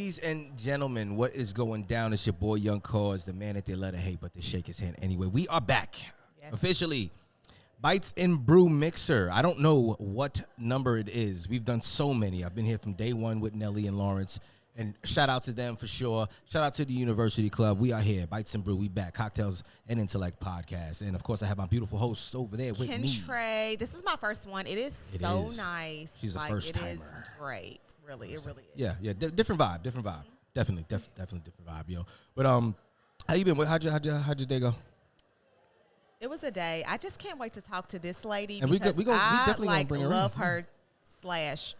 Ladies and gentlemen, what is going down? It's your boy Young Cause, the man that they let her hate, but they shake his hand anyway. We are back officially. Bites and Brew Mixer. I don't know what number it is. We've done so many. I've been here from day one with Nelly and Lawrence. And shout out to them for sure. Shout out to the University Club. We are here. Bites and Brew. We back. Cocktails and Intellect podcast. And, of course, I have my beautiful host over there with me. Kentra. This is my first one. It is so nice. She's a first-timer. It is great. Really, it really is. Yeah. Different vibe. Mm-hmm. Definitely different vibe, yo. But how you been? How'd your day go? It was a day. I just can't wait to talk to this lady and because we definitely like bring her love in. her sash.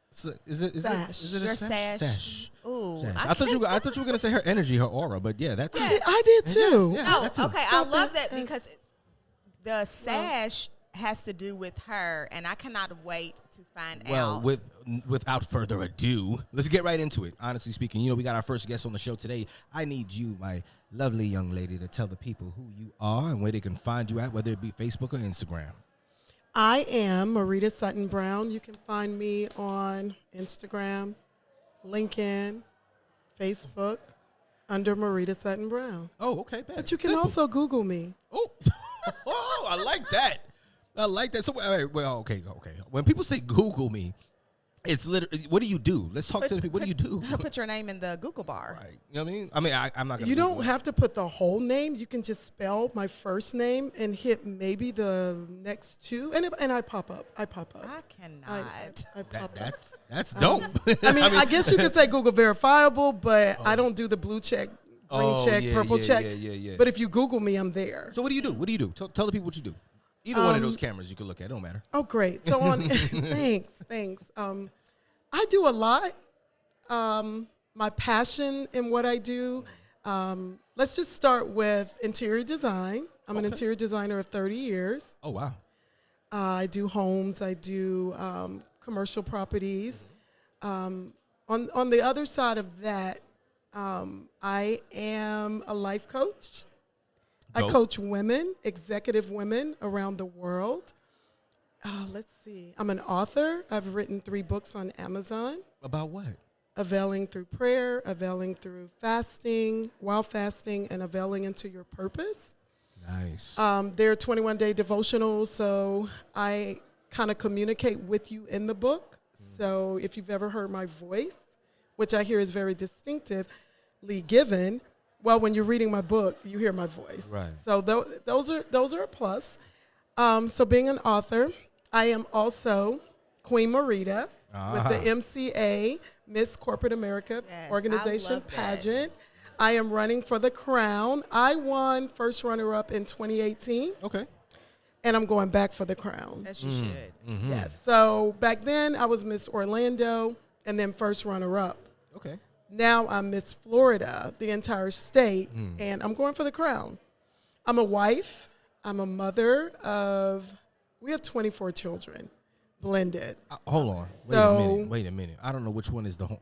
So is it a sash? Sash. Ooh, sash. I thought you were gonna say her energy, her aura, but yeah, that's yes. I did too. Yes, no, that too. okay, I love that because the sash has to do with her, and I cannot wait to find out. Well, without further ado, let's get right into it. Honestly speaking, we got our first guest on the show today. I need you, my lovely young lady, to tell the people who you are and where they can find you at, whether it be Facebook or Instagram. I am Marita Sutton Brown. You can find me on Instagram, LinkedIn, Facebook, under Marita Sutton Brown. Oh, okay. Bad. But you can also Google me. Oh, I like that. So, okay. When people say Google me, it's literally, what do you do? Let's talk to the people. What do you do? Put your name in the Google bar. Right. You know what I mean? I'm not going to. You don't have to put the whole name. You can just spell my first name and hit maybe the next two, and I pop up. I cannot. I pop up. That's dope. I guess you could say Google verifiable, but I don't do the blue check, green check, purple check. Yeah. But if you Google me, I'm there. So what do you do? Tell the people what you do. Either one of those cameras you can look at. It don't matter. Oh, great. So on, thanks. I do a lot. My passion in what I do. Let's just start with interior design. I'm an interior designer of 30 years. Oh, wow. I do homes. I do commercial properties. On the other side of that, I am a life coach. Dope. I coach women, executive women around the world. Let's see. I'm an author. I've written 3 books on Amazon. About what? Availing through prayer, availing through fasting, while fasting, and availing into your purpose. Nice. They're 21-day devotionals, so I kind of communicate with you in the book. So if you've ever heard my voice, which I hear is very distinctively given, well, when you're reading my book, you hear my voice. Right. So those are a plus. So being an author, I am also Queen Marita with the YoungC.a.u.s.e Miss Corporate America organization pageant. I am running for the crown. I won first runner-up in 2018. Okay. And I'm going back for the crown. Yes, you should. Mm-hmm. Yes. So back then, I was Miss Orlando and then first runner-up. Okay. Now I'm Miss Florida, the entire state, and I'm going for the crown. I'm a wife. I'm a mother of, we have 24 children, blended. Hold on. Wait a minute. I don't know which one is the horn.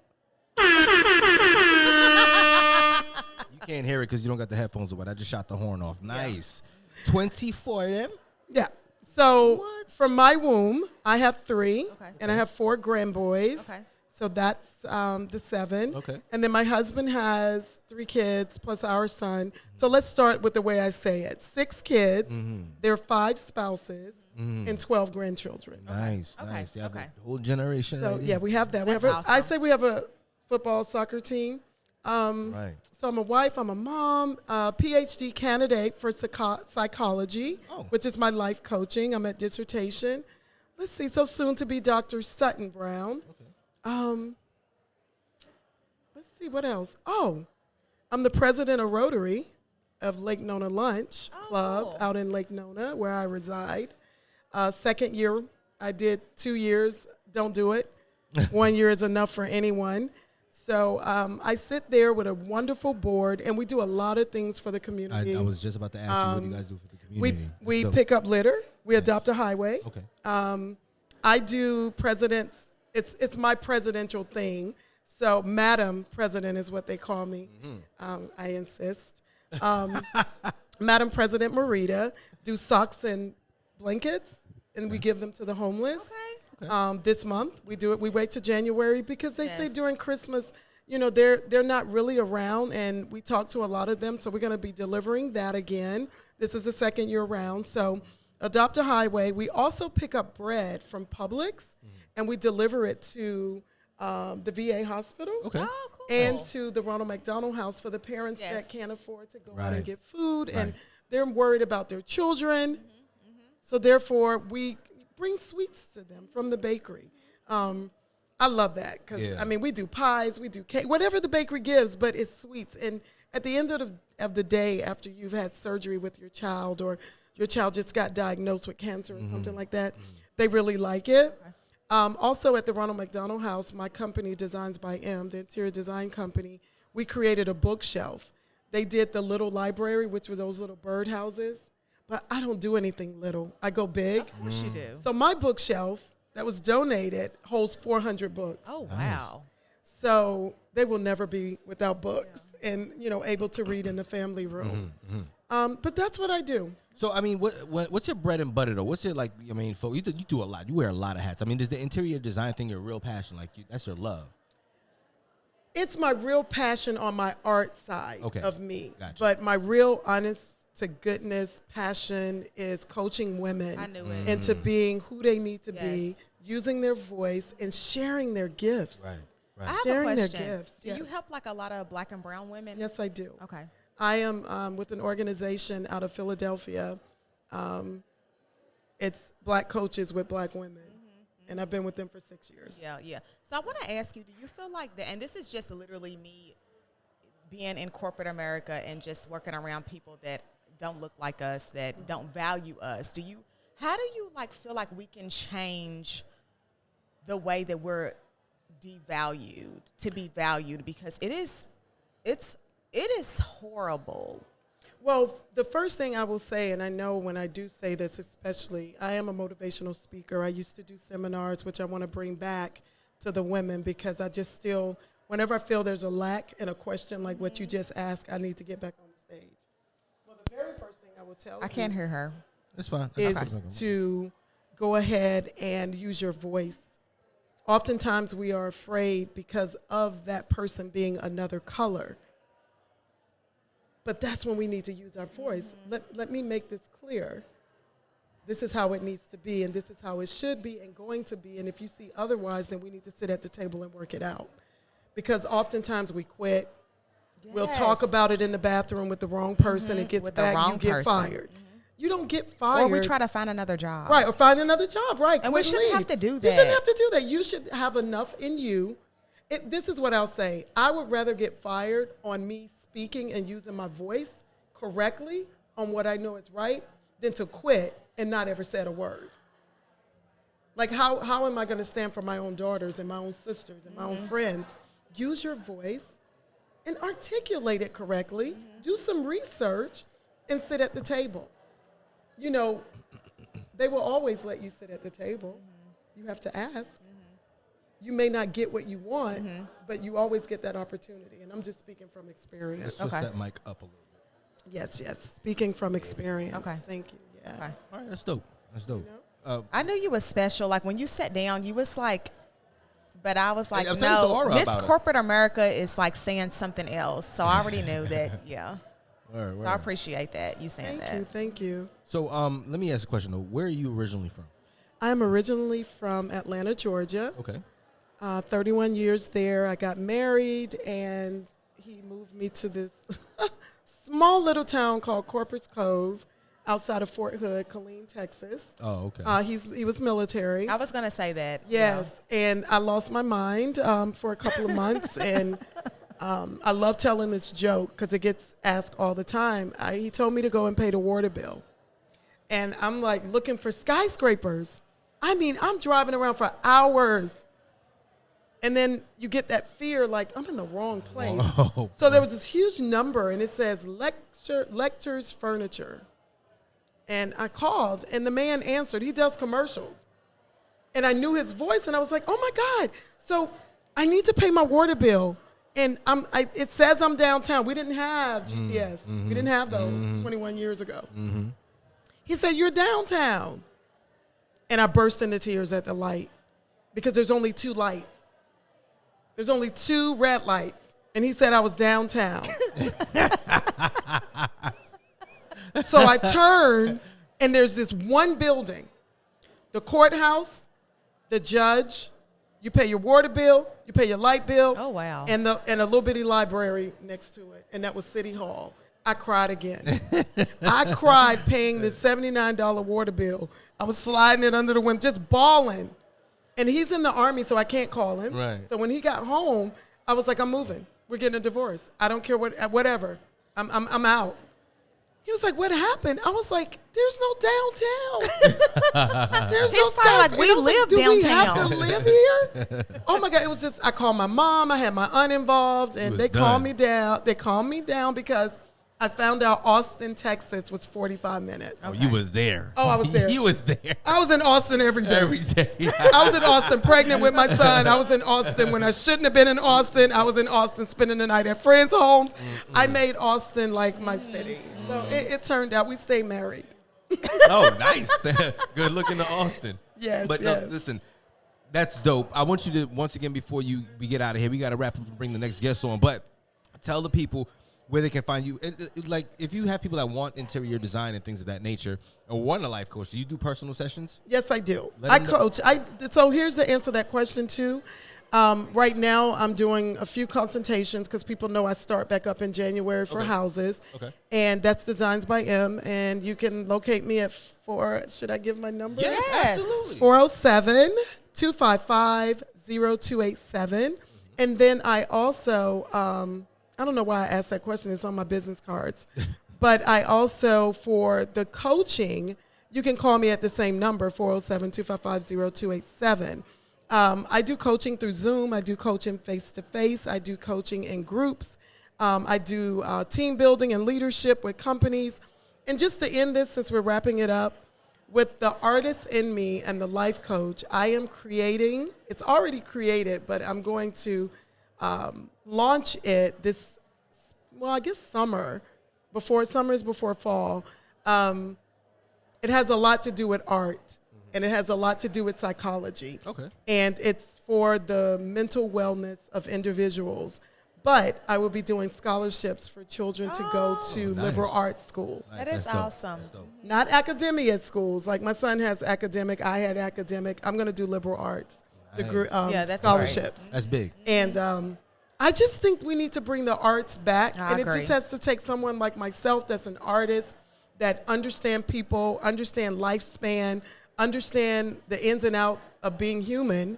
You can't hear it because you don't got the headphones on. I just shot the horn off. Nice. Yeah. 24 of them? Yeah. So from my womb, I have 3, and I have 4 grandboys. Okay. So that's the 7. Okay. And then my husband has 3 kids plus our son. So let's start with the way I say it. 6 kids, there are 5 spouses, and 12 grandchildren. Nice. You have the whole generation. So, right we have that. Awesome. I say we have a football, soccer team. Right. So I'm a wife, I'm a mom, PhD candidate for psychology, which is my life coaching. I'm at dissertation. Let's see, so soon to be Dr. Sutton Brown. Let's see, what else? Oh, I'm the president of Rotary of Lake Nona Lunch Club out in Lake Nona, where I reside. Second year, I did 2 years. Don't do it. 1 year is enough for anyone. So I sit there with a wonderful board, and we do a lot of things for the community. I was just about to ask you what you guys do for the community. We pick up litter. We adopt a highway. Okay. I do presidents. It's my presidential thing. So Madam President is what they call me. I insist. Madam President Marita, do socks and blankets, and we give them to the homeless. Okay. This month we do it. We wait till January because they say during Christmas they're not really around, and we talk to a lot of them, so we're going to be delivering that again. This is the second year round, so Adopt a Highway. We also pick up bread from Publix, and we deliver it to the VA hospital. Okay. Oh, cool. And to the Ronald McDonald House for the parents Yes. that can't afford to go out Right. and get food, Right. and they're worried about their children. So therefore, we bring sweets to them from the bakery. I love that because, Yeah. I mean, we do pies, we do cake, whatever the bakery gives, but it's sweets. And at the end of the day, after you've had surgery with your child, or your child just got diagnosed with cancer or something like that, they really like it. Also at the Ronald McDonald House, my company, Designs by M, the interior design company, we created a bookshelf. They did the little library, which were those little bird houses, but I don't do anything little. I go big. Of course you do. So my bookshelf that was donated holds 400 books. Oh, wow. So they will never be without books and, able to read in the family room. But that's what I do. So, I mean, what's your bread and butter, though? What's it like? I mean, you do a lot. You wear a lot of hats. I mean, is the interior design thing your real passion? Like, that's your love? It's my real passion on my art side of me. Gotcha. But my real honest to goodness passion is coaching women I knew it. into being who they need to Yes. be, using their voice and sharing their gifts. Right. I have Sharing a their question. gifts, Do you yes. help like a lot of black and brown women? Yes, I do. Okay. I am with an organization out of Philadelphia. It's black coaches with black women. And I've been with them for 6 years. Yeah. So I want to ask you, do you feel like that, and this is just literally me being in corporate America and just working around people that don't look like us, that don't value us. How do you like feel like we can change the way that we're devalued to be valued? Because it is horrible. Well, the first thing I will say, and I know when I do say this especially, I am a motivational speaker. I used to do seminars, which I want to bring back to the women because I just still, whenever I feel there's a lack in a question like what you just asked, I need to get back on the stage. Well, the very first thing I will tell I can't hear her. That's fine. is to go ahead and use your voice. Oftentimes we are afraid because of that person being another color. But that's when we need to use our voice. Let me make this clear. This is how it needs to be, and this is how it should be and going to be. And if you see otherwise, then we need to sit at the table and work it out. Because oftentimes we quit. Yes. We'll talk about it in the bathroom with the wrong person. It gets With the back, wrong you get person. fired. You don't get fired. Or we try to find another job. Right, or find another job, right. And we quit shouldn't leave. have to do You that. shouldn't have to do that. You should have enough in you. This is what I'll say. I would rather get fired on me speaking and using my voice correctly on what I know is right than to quit and not ever said a word. Like, how am I going to stand for my own daughters and my own sisters and my own friends? Use your voice and articulate it correctly. Do some research and sit at the table. You know, they will always let you sit at the table. You have to ask. You may not get what you want, but you always get that opportunity. And I'm just speaking from experience. Let's twist that mic up a little bit. Yes. Speaking from experience. Okay. Thank you. Yeah. Okay. All right, that's dope. I knew you was special. Like when you sat down, you was like, but I was like, I'm telling you, it's an no, aura Miss about it. Corporate America is like saying something else. So I already knew that, yeah. Word. So I appreciate that, you saying that. Thank you. So let me ask a question, though. Where are you originally from? I'm originally from Atlanta, Georgia. Okay. 31 years there. I got married, and he moved me to this small little town called Corpus Cove outside of Fort Hood, Killeen, Texas. Oh, okay. He was military. I was going to say that. Yes, and I lost my mind for a couple of months, and I love telling this joke because it gets asked all the time. He told me to go and pay the water bill, and I'm like looking for skyscrapers. I mean, I'm driving around for hours, and then you get that fear like I'm in the wrong place. Oh, So there was this huge number, and it says Lectures Furniture. And I called, and the man answered. He does commercials. And I knew his voice, and I was like, oh, my God. So I need to pay my water bill. And it says I'm downtown. We didn't have GPS. We didn't have those 21 years ago. He said, you're downtown. And I burst into tears at the light because there's only 2 lights. There's only 2 red lights. And he said I was downtown. So I turn, and there's this one building. The courthouse, the judge, you pay your water bill, you pay your light bill. Oh, wow. And a little bitty library next to it. And that was City Hall. I cried again. I cried paying this $79 water bill. I was sliding it under the window, just bawling. And he's in the Army, so I can't call him. Right. So when he got home, I was like, I'm moving. We're getting a divorce. I don't care whatever. I'm out. He was like, what happened? I was like, there's no downtown. There's no like, we live do downtown. We have to live here? Oh my God. It was just, I called my mom. I had my aunt involved, and they calmed me down. They calmed me down because I found out Austin, Texas was 45 minutes. Oh, you was there. Oh, I was there. You was there. I was in Austin every day. Every day. I was in Austin pregnant with my son. I was in Austin when I shouldn't have been in Austin. I was in Austin spending the night at friends' homes. I made Austin like my city. So it turned out we stayed married. Oh, nice. Good looking to Austin. Yes, But yes. no, listen, that's dope. I want you to, once again, before we get out of here, we got to wrap up and bring the next guest on. But tell the people where they can find you. Like, if you have people that want interior design and things of that nature, or want a life coach, do you do personal sessions? Yes, I do. Let I them know. coach. So here's the answer to that question, too. Right now, I'm doing a few consultations because people know I start back up in January for houses. Okay. And that's Designs by M. And you can locate me at should I give my number? Yes, absolutely. 407-255-0287. And then I also, I don't know why I asked that question. It's on my business cards. But I also, for the coaching, you can call me at the same number, 407-255-0287. I do coaching through Zoom. I do coaching face-to-face. I do coaching in groups. I do team building and leadership with companies. And just to end this, since we're wrapping it up, with the artist in me and the life coach, I am creating, it's already created, but I'm going to launch it this, I guess summer is before fall. It has a lot to do with art, and it has a lot to do with psychology. Okay. And it's for the mental wellness of individuals. But I will be doing scholarships for children to go to nice. liberal arts school. Nice. That is That's dope. awesome. That's dope. Not academia schools. Like my son has academic, I had academic. I'm going to do liberal arts degree, Yeah, that's scholarships. That's big. And I just think we need to bring the arts back. I And agree. it just has to take someone like myself that's an artist, that understand people, understand lifespan, understand the ins and outs of being human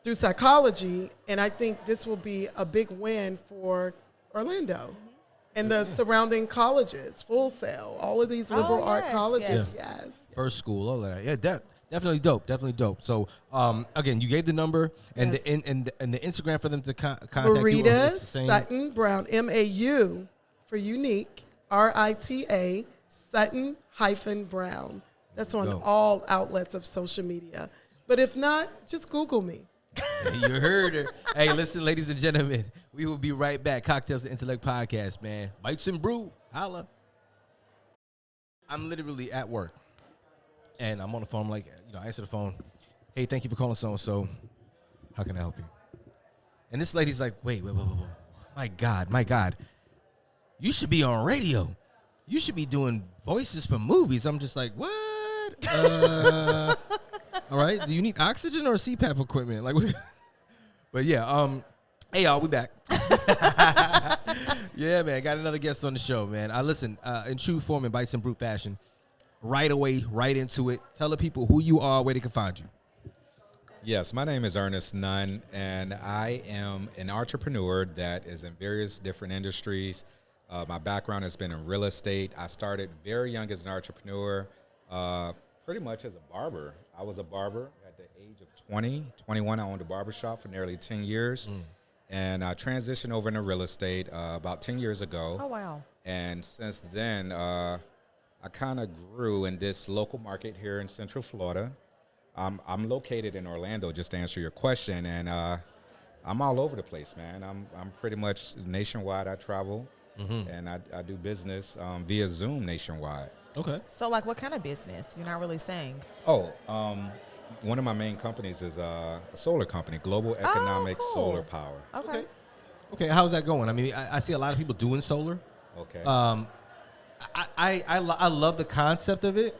through psychology. And I think this will be a big win for Orlando and the surrounding colleges, Full Sail, all of these liberal art yes, colleges. yes. Yes. First school, all of that. Yeah, definitely dope. Definitely dope. So, again, you gave the number and Yes. the Instagram for them to contact you. Marita It's the same. Sutton Brown, M-A-U for unique, R-I-T-A, Sutton-Brown. That's on Dope. all outlets of social media. But if not, just Google me. You heard her. Hey, listen, ladies and gentlemen, we will be right back. Cocktails and Intellect podcast, man. Bites and Brew. Holla. I'm literally at work, and I'm on the phone. I'm like, I answer the phone. Hey, thank you for calling so-and-so. How can I help you? And this lady's like, wait. My God. You should be on radio. You should be doing voices for movies. I'm just like, what? All right. Do you need oxygen or CPAP equipment? Like, but yeah. Hey y'all, we back. Yeah, man. Got another guest on the show, man. I listen in true form in Bites and Brew fashion. Right away, right into it. Tell the people who you are, where they can find you. Yes, my name is Ernest Nunn, and I am an entrepreneur that is in various different industries. My background has been in real estate. I started very young as an entrepreneur, pretty much as a barber. I was a barber at the age of 21. I owned a barbershop for nearly 10 years. And I transitioned over into real estate about 10 years ago. Oh, wow. And since then, I kind of grew in this local market here in Central Florida. I'm located in Orlando, just to answer your question, and I'm all over the place, man. I'm pretty much nationwide. I travel, and I do business via Zoom nationwide. Okay. So, like, what kind of business? You're not really saying. Oh, one of my main companies is a solar company, Global Economic cool. Solar Power. Okay. Okay, how's that going? I mean, I see a lot of people doing solar. Okay. I love the concept of it,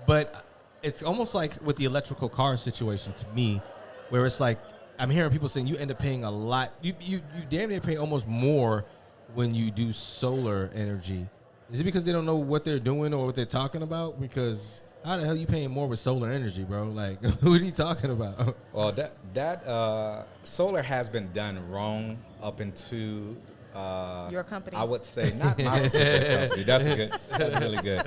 but it's almost like with the electrical car situation to me, where it's like I'm hearing people saying you end up paying a lot. You damn near pay almost more when you do solar energy. Is it because they don't know what they're doing or what they're talking about? Because how the hell you paying more with solar energy, bro? Like, what are you talking about? Well, that solar has been done wrong up into Your company? I would say not my particular company. That's good. That's really good.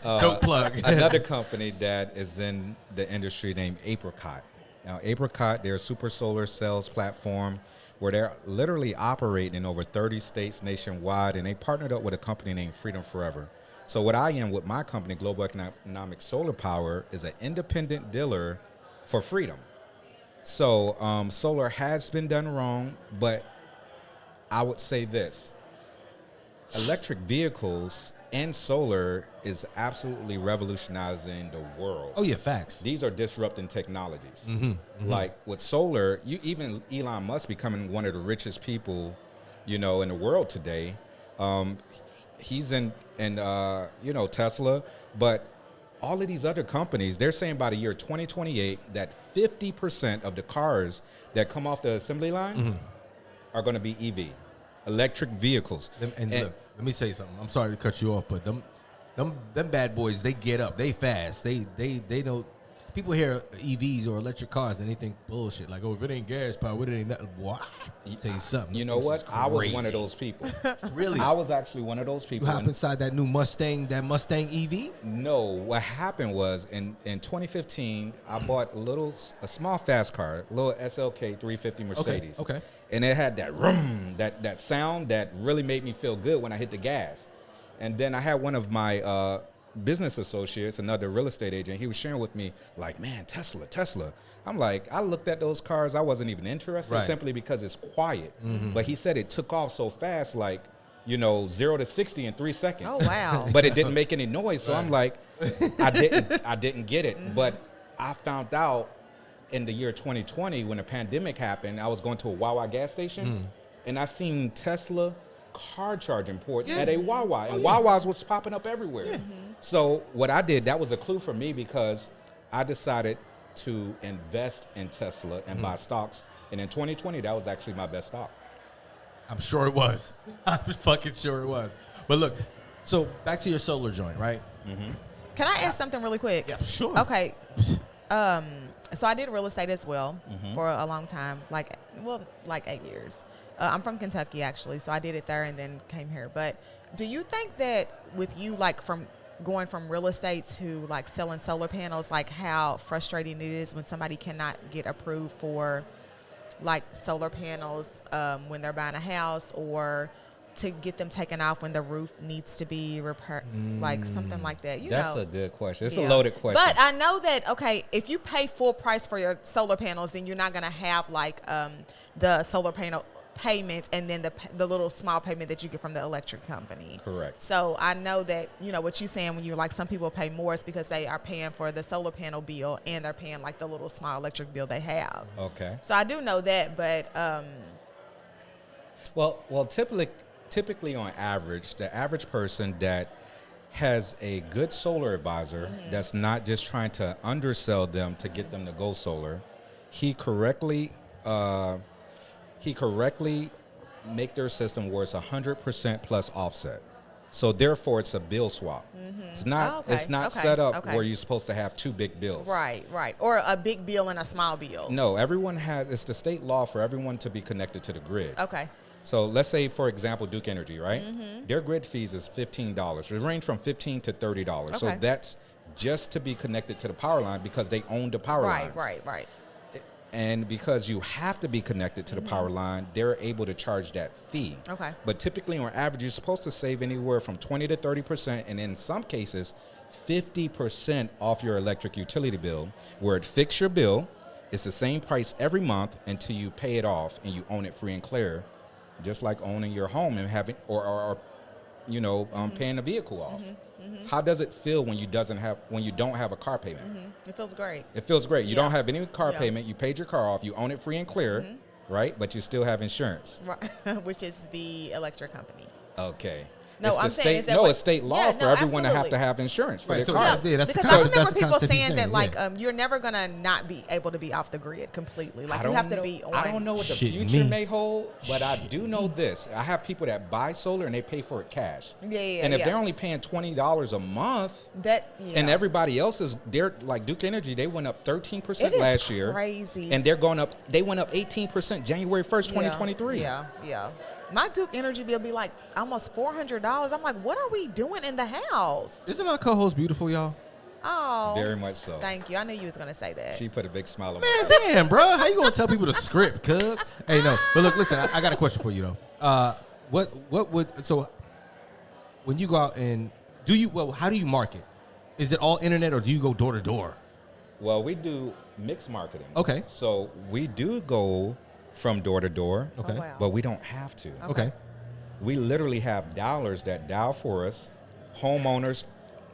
Don't plug. Another company that is in the industry named Apricot. Now, Apricot, they're a super solar sales platform where they're literally operating in over 30 states nationwide, and they partnered up with a company named Freedom Forever. So what I am with my company, Global Economic Solar Power, is an independent dealer for freedom. So solar has been done wrong, but I would say this. Electric vehicles and solar is absolutely revolutionizing the world. Oh yeah, facts. These are disrupting technologies. Like with solar, even Elon Musk becoming one of the richest people, in the world today. He's in Tesla, but all of these other companies, they're saying by the year 2028 that 50% of the cars that come off the assembly line are going to be EV, electric vehicles. And look, let me say something. I'm sorry to cut you off, but them bad boys, they get up, they fast, they know. People hear EVs or electric cars and they think bullshit. Like, oh, if it ain't gas power, it ain't nothing. What? Tell you something. You know what? I was one of those people. Really? I was actually one of those people. You hop inside that new Mustang, EV? No. What happened was in 2015, I bought a small fast car, a little SLK 350 Mercedes. Okay. And it had that rum, that sound that really made me feel good when I hit the gas. And then I had one of my business associates, another real estate agent, he was sharing with me, like, man, Tesla. I'm like, I looked at those cars, I wasn't even interested, simply because it's quiet. But he said it took off so fast, like, 0 to 60 in 3 seconds. Oh, wow. But it didn't make any noise, so I'm like, I didn't get it. But I found out in the year 2020 when the pandemic happened, I was going to a Wawa gas station, and I seen Tesla car charging ports at a Wawa, and Wawas was popping up everywhere. So what I did, that was a clue for me, because I decided to invest in Tesla and buy stocks, and in 2020 that was actually my best stock. I'm sure it was. I'm fucking sure it was. But look, so back to your solar joint, right? Can I ask something really quick? Yeah, sure. Okay. So I did real estate as well for a long time, like 8 years. I'm from Kentucky, actually, so I did it there and then came here. But do you think that with you, like, from going from real estate to, like, selling solar panels, like, how frustrating it is when somebody cannot get approved for, like, solar panels when they're buying a house, or to get them taken off when the roof needs to be repaired, like something like that? That's a good question. It's a loaded question. But I know that, okay, if you pay full price for your solar panels, then you're not going to have, like, the solar panel payment and then the little small payment that you get from the electric company. Correct. So I know that, what you're saying when you're like, some people pay more is because they are paying for the solar panel bill and they're paying, like, the little small electric bill they have. Okay. So I do know that, but well, typically on average, the average person that has a good solar advisor that's not just trying to undersell them to get them to go solar, he correctly make their system where it's 100% plus offset. So therefore, it's a bill swap. It's not. It's not set up where you're supposed to have two big bills. Right. Or a big bill and a small bill. No, everyone has. It's the state law for everyone to be connected to the grid. Okay. So let's say, for example, Duke Energy, right? Their grid fees is $15. It range from $15 to $30. Okay. So that's just to be connected to the power line, because they own the power line. Right. And because you have to be connected to the power line, they're able to charge that fee. Okay. But typically, on average, you're supposed to save anywhere from 20 to 30%, and in some cases, 50% off your electric utility bill, where it fixes your bill. It's the same price every month until you pay it off and you own it free and clear, just like owning your home and having or paying a vehicle off. How does it feel when you don't have a car payment? It feels great. It feels great. You Yeah. don't have any car Yeah. payment. You paid your car off. You own it free and clear, right? But you still have insurance. Right. Which is the electric company. Okay. No, it's the I'm saying, state. is that No, what- it's state law Yeah, for no, everyone to have absolutely. to have insurance for Right, their so- car. Yeah, that's the because concept- I remember that's the people concept he's saying that saying, like yeah. you're never gonna not be able to be off the grid completely. Like I you don't have to know, be on. I don't know what the Shit, future me. may hold, but I do know this. I have people that buy solar and they pay for it cash. Yeah, And if yeah. they're only paying $20 a month, That yeah. and everybody else is, they're like Duke Energy, they went up 13% It is last year. crazy. And they went up 18% January 1st, 2023. Yeah, yeah. My Duke Energy bill be like almost $400. I'm like, what are we doing in the house? Isn't my co-host beautiful, y'all? Oh, Very much so. Thank you. I knew you was gonna say that. She put a big smile on my Man, face. damn, bro. How you gonna tell people the script, cuz? Hey, no. But look, listen, I got a question for you, though. What would, so when you go out and, how do you market? Is it all internet or do you go door to door? Well, we do mixed marketing. Okay. So we do go from door to door, Okay. Oh, wow. but we don't have to. Okay. We literally have dialers that dial for us, homeowners,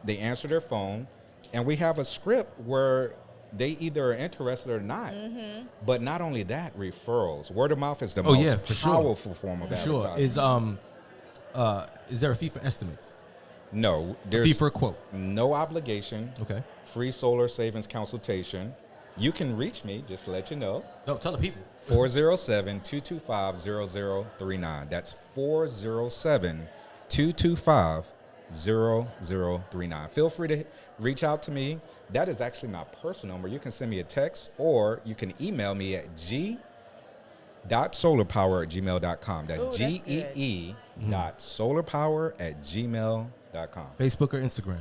they answer their phone, and we have a script where they either are interested or not. But not only that, referrals. Word of mouth is the Oh, yeah, most for sure. powerful form of For sure. advertising. Is there a fee for estimates? No, Fee there's for a quote. no obligation. Okay. Free solar savings consultation. You can reach me, just to let you know. No, tell the people. 407-225-0039. That's 407-225-0039. Feel free to reach out to me. That is actually my personal number. You can send me a text or you can email me at g.solarpower@gmail.com. That's Ooh, that's GEE.solarpower@gmail.com. Facebook or Instagram?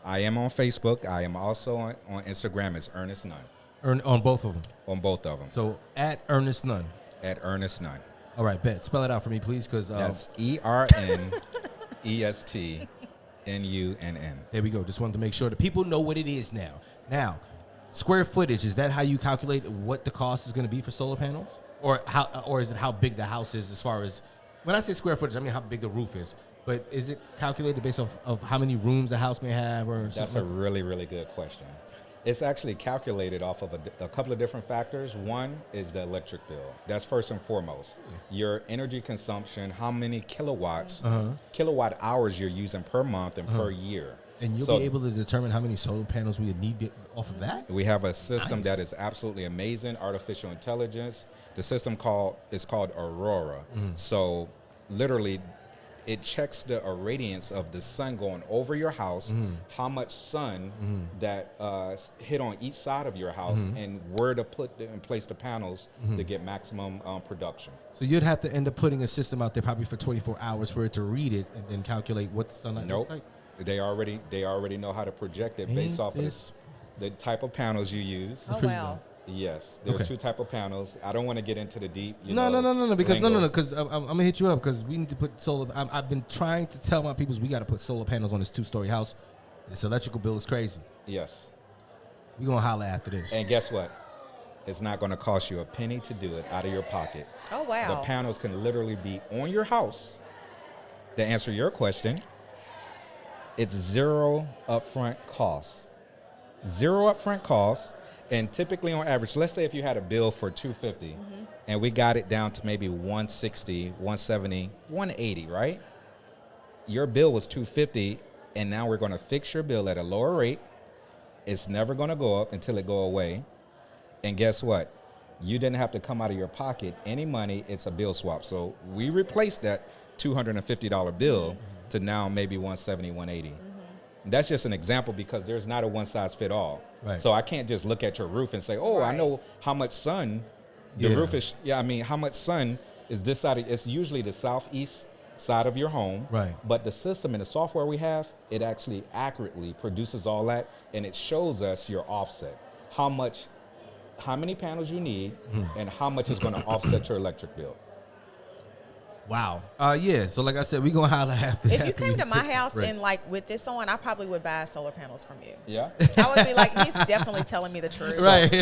I am on Facebook. I am also on Instagram as Ernest Nunn, On both of them. on both of them, So at Ernest Nunn. at Ernest Nunn. All right, bet. Spell it out for me, please, because That's ERNESTNUNN. there we go. Just wanted to make sure that people know what it is now. Now, square footage, is that how you calculate what the cost is going to be for solar panels? Or is it how big the house is as far as, when I say square footage, I mean how big the roof is. But is it calculated based off of how many rooms a house may have or That's something? a really, really good question. It's actually calculated off of a couple of different factors. One is the electric bill. That's first and foremost. Your energy consumption, how many kilowatts, kilowatt hours you're using per month and per year. And you'll So be able to determine how many solar panels we would need off of that? we have a system Nice. that is absolutely amazing, artificial intelligence. The system is called Aurora. So literally, it checks the irradiance of the sun going over your house, how much sun that hit on each side of your house, and where to put and place the panels to get maximum production. So you'd have to end up putting a system out there probably for 24 hours for it to read it and then calculate what the sunlight Nope. looks like? They already know how to project it based Ain't off of this- the type of panels you use. Oh pretty wow. Yes, there's Okay. two type of panels. I don't want to get into the deep. No, because lingo. because I'm gonna hit you up because we need to put solar. I've been trying to tell my peoples we got to put solar panels on this 2-story house. This electrical bill is crazy. Yes, We gonna holler after this. and guess what? It's not going to cost you a penny to do it out of your pocket. Oh wow. The panels can literally be on your house. To answer your question, it's zero upfront costs. Zero upfront costs, and typically on average, let's say if you had a bill for $250 and we got it down to maybe $160, $170, $180, right? Your bill was $250, and now we're going to fix your bill at a lower rate. It's never going to go up until it go away. And guess what? You didn't have to come out of your pocket any money. It's a bill swap. So we replaced that $250 bill to now maybe $170, $180. That's just an example because there's not a one size fit all. Right. So I can't just look at your roof and say, oh, I Right. know how much sun the Yeah. roof is. Yeah, I mean, how much sun is this side? It's usually the southeast side of your home. Right. But the system and the software we have, it actually accurately produces all that, and it shows us your offset. How many panels you need, and how much is going to offset your electric bill. Wow. Yeah. So like I said, we gonna holler after. If you after came we to my hit the house break. and like with this on, I probably would buy solar panels from you. Yeah. I would be like, he's definitely telling me the truth. Right.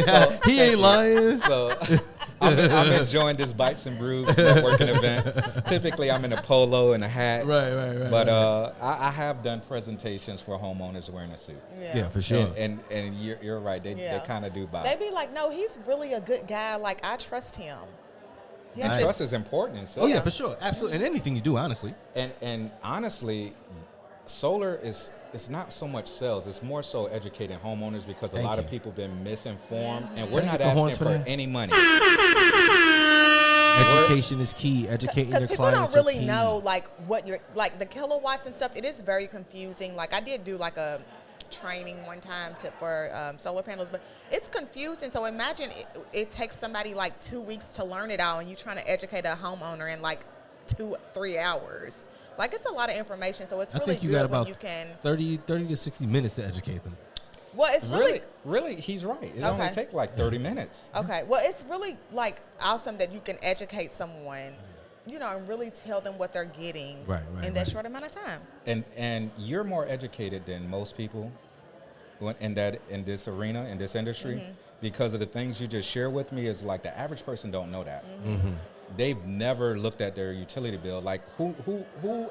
He ain't lying. So I'm enjoying this Bites and Brews networking event. Typically, I'm in a polo and a hat. Right. But I have done presentations for homeowners wearing a suit. Yeah, for sure. And you're right. They kind of do buy. They be like, no, he's really a good guy. Like, I trust him. He has And this- trust is important. So Oh yeah, for sure, absolutely, and anything you do, honestly. And honestly, solar is it's not so much sales. It's more so educating homeowners because a Thank lot you. of people been misinformed, and Can we're I not get the horns asking for for that? any money. Education is key. Educating Because your people clients don't really are key. know like what you're like the kilowatts and stuff. It is very confusing. Like I did do like a training one time for solar panels, but it's confusing. So imagine it takes somebody like 2 weeks to learn it all, and you trying to educate a homeowner in like 2-3 hours. Like it's a lot of information. So it's I really think you good got when about you can. 30 to 60 minutes to educate them. Well, it's Really, he's right. It only Okay. takes like 30 minutes. Okay. Well, it's really like awesome that you can educate someone, you know, and really tell them what they're getting Right, in that right. short amount of time. And you're more educated than most people in this arena, in this industry, because of the things you just share with me. Is like the average person don't know that. They've never looked at their utility bill. Like who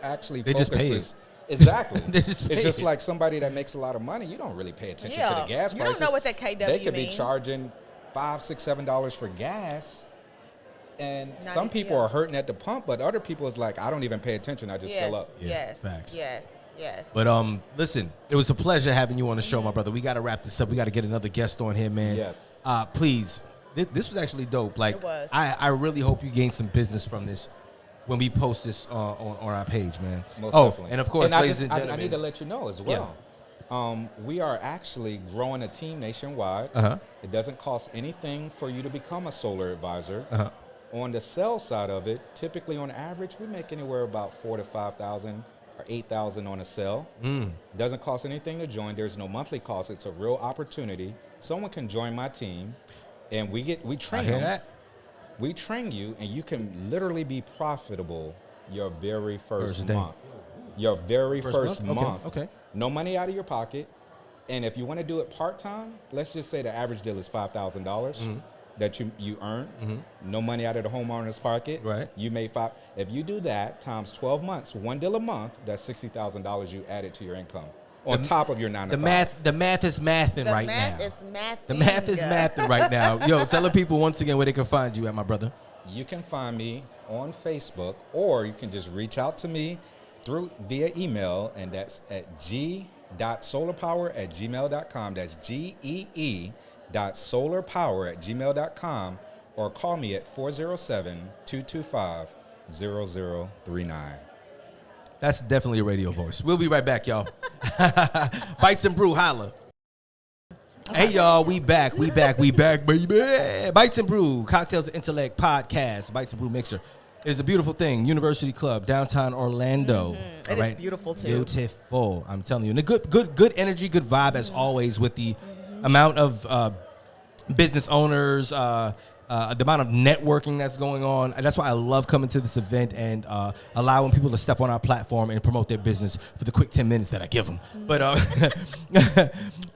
actually They focuses? just pay it. Exactly. They just pay it's just it. like somebody that makes a lot of money. You don't really pay attention to Yeah. the gas You prices. don't know what that KW They could be means. charging $5, $6, $7 for gas. And Not some even- people yeah. are hurting at the pump, but other people is like, I don't even pay attention. I just fill up. Yeah, Yes. facts. Yes. But listen, it was a pleasure having you on the show, my brother. We got to wrap this up. We got to get another guest on here, man. Yes. Please, this was actually dope. Like, It was. I really hope you gain some business from this when we post this on our page, man. Most oh, definitely. and of course, I ladies and gentlemen, I need to let you know as well. We are actually growing a team nationwide. It doesn't cost anything for you to become a solar advisor. On the sales side of it, typically on average, we make anywhere about $4,000 to $5,000 or $8,000 on a sale. Doesn't cost anything to join. There's no monthly cost. It's a real opportunity. Someone can join my team, and we train I hear them. that. We train you, and you can literally be profitable your very first day. month. Your very first month? month. Okay. No money out of your pocket. And if you want to do it part-time, let's just say the average deal is $5,000 that you earn. No money out of the homeowner's pocket. Right. You made $5,000. If you do that times 12 months, one deal a month, that's $60,000 you added to your income on top of your 9 to 5. The math is mathing The right math now. is mathing. The math is mathing right now. Yo, tell the people once again where they can find you at, my brother. You can find me on Facebook, or you can just reach out to me via email, and that's at g.solarpower@gmail.com. That's GEE.solarpower@gmail.com, or call me at 407-225-0039. That's definitely a radio voice. We'll be right back, y'all. Bites and Brew, holla. Hey, y'all, we back, baby. Bites and Brew, Cocktails and Intellect podcast, Bites and Brew Mixer. It's a beautiful thing. University Club, downtown Orlando. It is beautiful, too. Beautiful, I'm telling you. And a good energy, good vibe, as always, with the amount of business owners, the amount of networking that's going on. And that's why I love coming to this event and allowing people to step on our platform and promote their business for the quick 10 minutes that I give them. But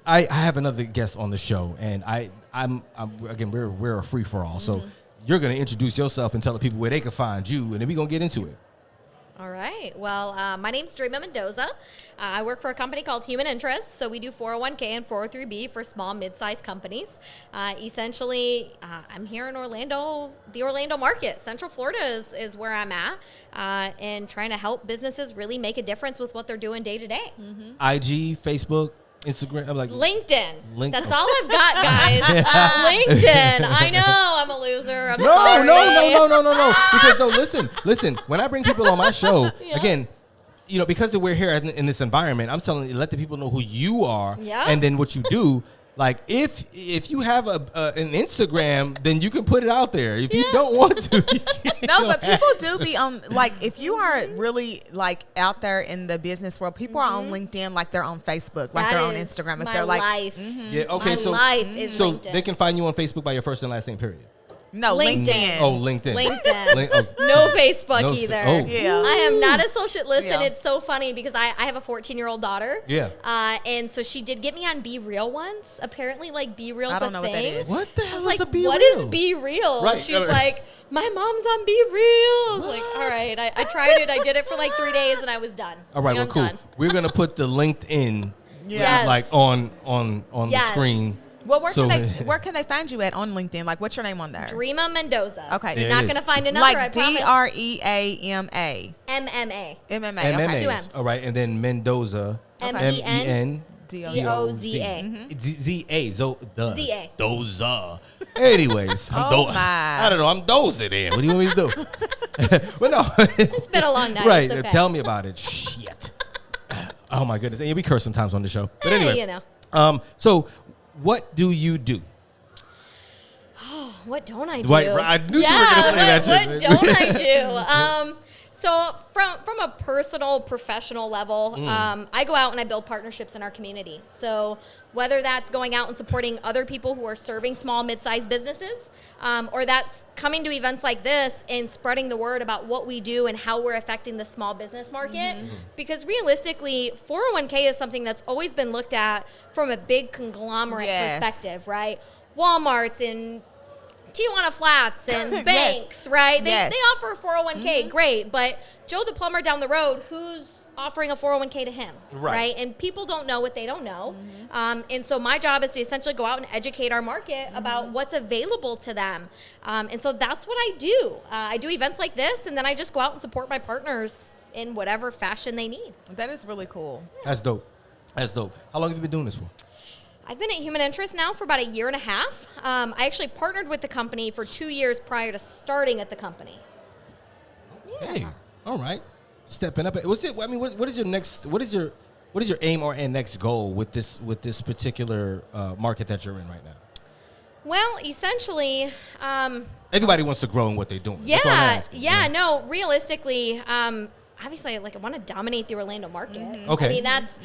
I have another guest on the show, and I'm again, we're a free for all. So you're going to introduce yourself and tell the people where they can find you, and then we're going to get into it. All right. Well, my name's Dreamma Mendoza. I work for a company called Human Interest. So we do 401k and 403b for small, mid-sized companies. Essentially, I'm here in Orlando, the Orlando market. Central Florida is where I'm at, and trying to help businesses really make a difference with what they're doing day to day. IG, Facebook, Instagram, I'm like LinkedIn. That's all I've got, guys. LinkedIn. I know I'm a loser. I'm sorry. No. Because listen. When I bring people on my show, again, you know, because we're here in this environment, I'm telling you, let the people know who you are, and then what you do. Like if you have an Instagram, then you can put it out there. If you don't want to, No, but people do be on, like, if you are really like out there in the business world, people are on LinkedIn like they're on Facebook, like That they're on is Instagram. If my they're like, life. yeah, okay, My so life is so LinkedIn. they can find you on Facebook by your first and last name, period. No, LinkedIn. Oh, LinkedIn. No Facebook No either. Yeah. I am not a social. Listen, Yeah. it's so funny because I have a 14-year-old daughter. Yeah. And so she did get me on Be Real once. Apparently, like Be Real's I don't a know what that thing. is. What the I hell was is like, a Be what Real? is Be Real? Right. She's like, my mom's on Be Real. I was like, all right. I tried it. I did it for like 3 days and I was done. All right, well, I'm cool. done. We're gonna put the LinkedIn, Yes. like on the Yes. screen. Well, So- where can they find you at on LinkedIn? Like, what's your name on there? Dreamma Mendoza. Okay. You're There not it is. going to find another, I Like promise. DREAMA. MMA. MMA. Two Okay. Two M's. M's. All right, and then Mendoza. MEN. D-O-Z-A. Z-A. Z-A. Doza. Anyways, Oh, my. I don't know. I'm dozing in. What do you want me to do? But no. It's been a long night. Right. It's okay. Tell me about it. Shit. Oh my goodness. And we curse sometimes on the show. But Hey, anyway. you know. So what do you do? What don't I do? Right. I knew you were gonna say that shit. What don't I do? So from a personal, professional level, I go out and I build partnerships in our community. So whether that's going out and supporting other people who are serving small, mid-sized businesses, or that's coming to events like this and spreading the word about what we do and how we're affecting the small business market. Because realistically, 401k is something that's always been looked at from a big conglomerate Yes. perspective, right? Walmart's and Tijuana Flats and Yes. banks, right? They Yes. offer a 401k, great, but Joe the plumber down the road, who's offering a 401k to him, right? And people don't know what they don't know. And so my job is to essentially go out and educate our market about what's available to them. And so that's what I do. I do events like this, and then I just go out and support my partners in whatever fashion they need. That is really cool. That's dope. That's dope. How long have you been doing this for? I've been at Human Interest now for about 1.5 years. I actually partnered with the company for 2 years prior to starting at the company. Hey, all right, stepping up. What's it? I mean, what is your next? What is your aim or next goal with this particular market that you're in right now? Well, essentially, Everybody wants to grow in what they're doing. That's what I'm asking, you know? no, realistically, obviously, like I want to dominate the Orlando market. Okay. I mean, that's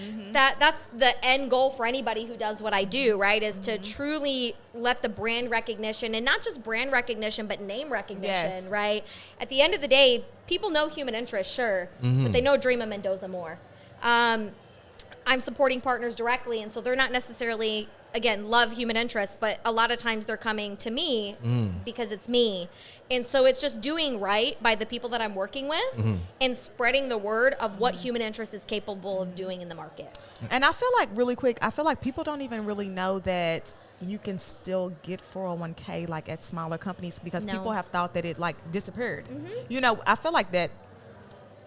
the end goal for anybody who does what I do, right? Is to truly let the brand recognition, and not just brand recognition, but name recognition, Yes. right? At the end of the day, people know Human Interest, sure, but they know Dreamma Mendoza more. I'm supporting partners directly, and so they're not necessarily, again, love Human Interest, but a lot of times they're coming to me because it's me. And so it's just doing right by the people that I'm working with and spreading the word of what Human Interest is capable of doing in the market. And I feel like, really quick, I feel like people don't even really know that you can still get 401k like at smaller companies, because No. people have thought that it like disappeared. You know, I feel like that.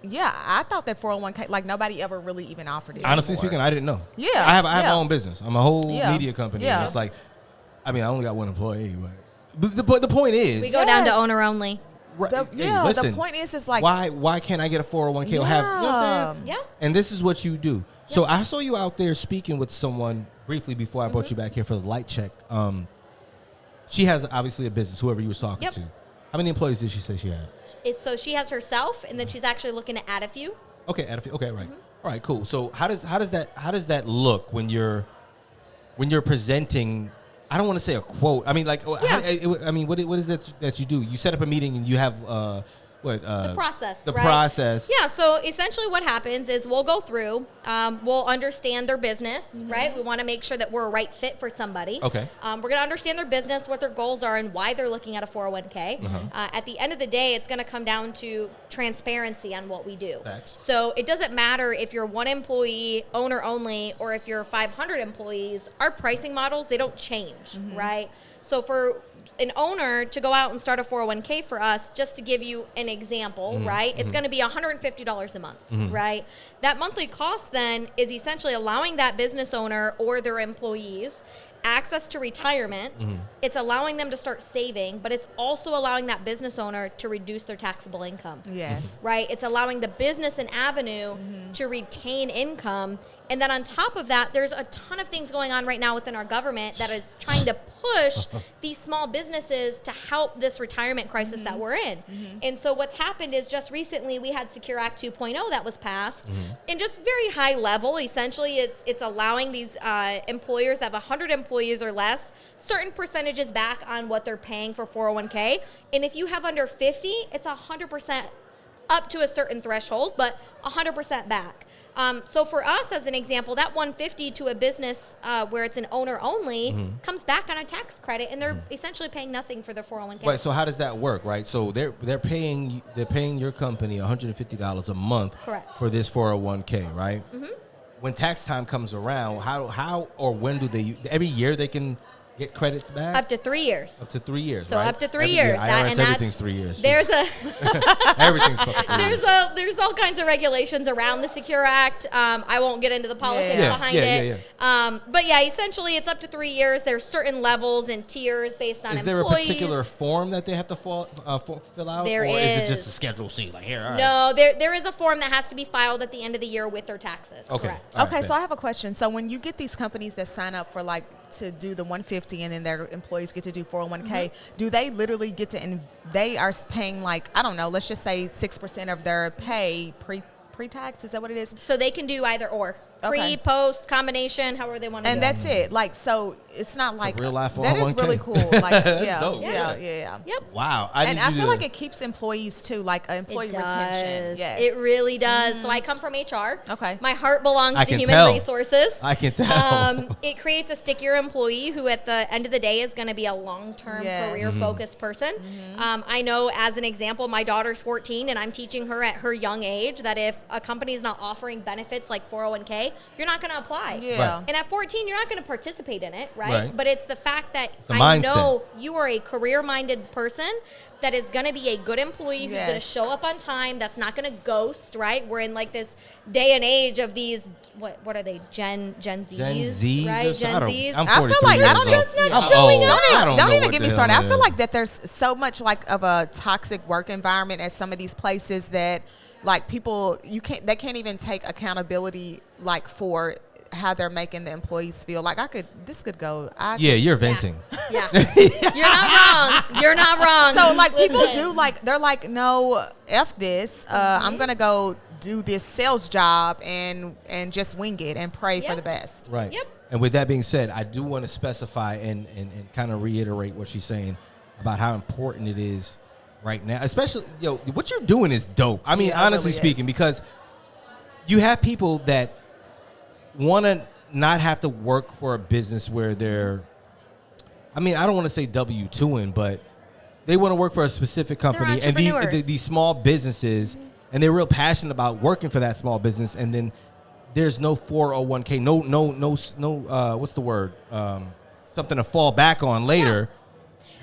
Yeah, I thought that 401k, like nobody ever really even offered it. Honestly anymore. speaking, I didn't know. Yeah, I have my yeah. own business. I'm a whole Yeah. media company. Yeah. And it's like, I mean, I only got one employee, but the point is, We go down to Yes. owner only. right, The, hey, yeah, listen, the point is like, why can't I get a 401k or have, you know what I'm saying? Yeah. And this is what you do. So I saw you out there speaking with someone briefly before I brought you back here for the light check. She has obviously a business, whoever you was talking Yep. to. How many employees did she say she had? So she has herself, and then she's actually looking to add a few. Okay, okay, right. All right, cool. So how does that look when you're presenting? I don't want to say a quote. I mean, like, what is it that you do? You set up a meeting and you have The process, The right? process. Yeah, so essentially what happens is we'll go through, we'll understand their business, right? We want to make sure that we're a right fit for somebody. Okay. We're going to understand their business, what their goals are, and why they're looking at a 401k. At the end of the day, it's going to come down to transparency on what we do. Facts. So it doesn't matter if you're one employee, owner only, or if you're 500 employees, our pricing models, they don't change, right? So for an owner to go out and start a 401k for us, just to give you an example, right? It's going to be $150 a month, right? That monthly cost then is essentially allowing that business owner or their employees access to retirement. It's allowing them to start saving, but it's also allowing that business owner to reduce their taxable income. yes. Right? It's allowing the business an avenue to retain income And then on top of that, there's a ton of things going on right now within our government that is trying to push these small businesses to help this retirement crisis that we're in. And so what's happened is just recently we had Secure Act 2.0 that was passed. And just very high level, essentially it's allowing these employers that have 100 employees or less certain percentages back on what they're paying for 401k. And if you have under 50, it's 100% up to a certain threshold, but 100% back. So for us, as an example, that 150 to a business where it's an owner only comes back on a tax credit, and they're essentially paying nothing for their 401k. Right. So how does that work? Right. So they're paying your company $150 a month. Correct. For this 401k. Right. When tax time comes around, how or when do they? Every year they can get credits back? Up to 3 years. Up to 3 years, So right? up to 3 years. IRS, everything's 3 years. There's Everything's fucking 3 years. there's all kinds of regulations around the Secure Act. I won't get into the politics behind it. But yeah, essentially it's up to 3 years. There's certain levels and tiers based on Is there employees. a particular form that they have to fill out? There or is it just is. a Schedule C? Like, here, all right. No, there is a form that has to be filed at the end of the year with their taxes. Okay. Correct. All right, Okay, so I have a question. So when you get these companies that sign up for like to do the 150 and then their employees get to do 401k, do they literally get to, they are paying like, I don't know, let's just say 6% of their pay pre-tax? Is that what it is? So they can do either or. Okay. Pre, post, combination, however they want to do And it. that's it. Like, so it's not like real life that is 401k. really cool. Like, yeah, dope. yeah. Yep. Wow. And I feel like it keeps employees too, like employee It retention. does. Yes. It really does. So I come from HR. Okay. My heart belongs I to can human tell. resources. I can tell. It creates a stickier employee who at the end of the day is going to be a long-term Yes. career-focused person. I know, as an example, my daughter's 14 and I'm teaching her at her young age that if a company is not offering benefits like 401k, you're not going to apply. Yeah. Right. And at 14, you're not going to participate in it, right? Right. But it's the fact that a I mindset. know you are a career-minded person that is going to be a good employee who's going to Yes. show up on time, that's not going to ghost, right? We're in like this day and age of these, what are they, Gen Zs? Gen Zs right? or Gen something. Zs. I'm I feel 43 like I years don't old. just not I'm showing old. up. I Don't know even what get the me hell started. that I feel is. like that there's so much like of a toxic work environment at some of these places that like people they can't even take accountability like for how they're making the employees feel. Like this could go. Yeah, you're venting. Yeah. You're not wrong. You're not wrong. So like people Listen. do like they're like, no, F this. I'm gonna go do this sales job and just wing it and pray for Yep. the best. Right. Yep. And with that being said, I do want to specify and kind of reiterate what she's saying about how important it is right now. Especially, what you're doing is dope. I mean, Yeah, it honestly really speaking, is. because you have people that want to not have to work for a business where they're, I mean, I don't want to say W-2ing, but they want to work for a specific company. And entrepreneurs. these small businesses, and they're real passionate about working for that small business, and then there's no 401k, no, what's the word? Something to fall back on later.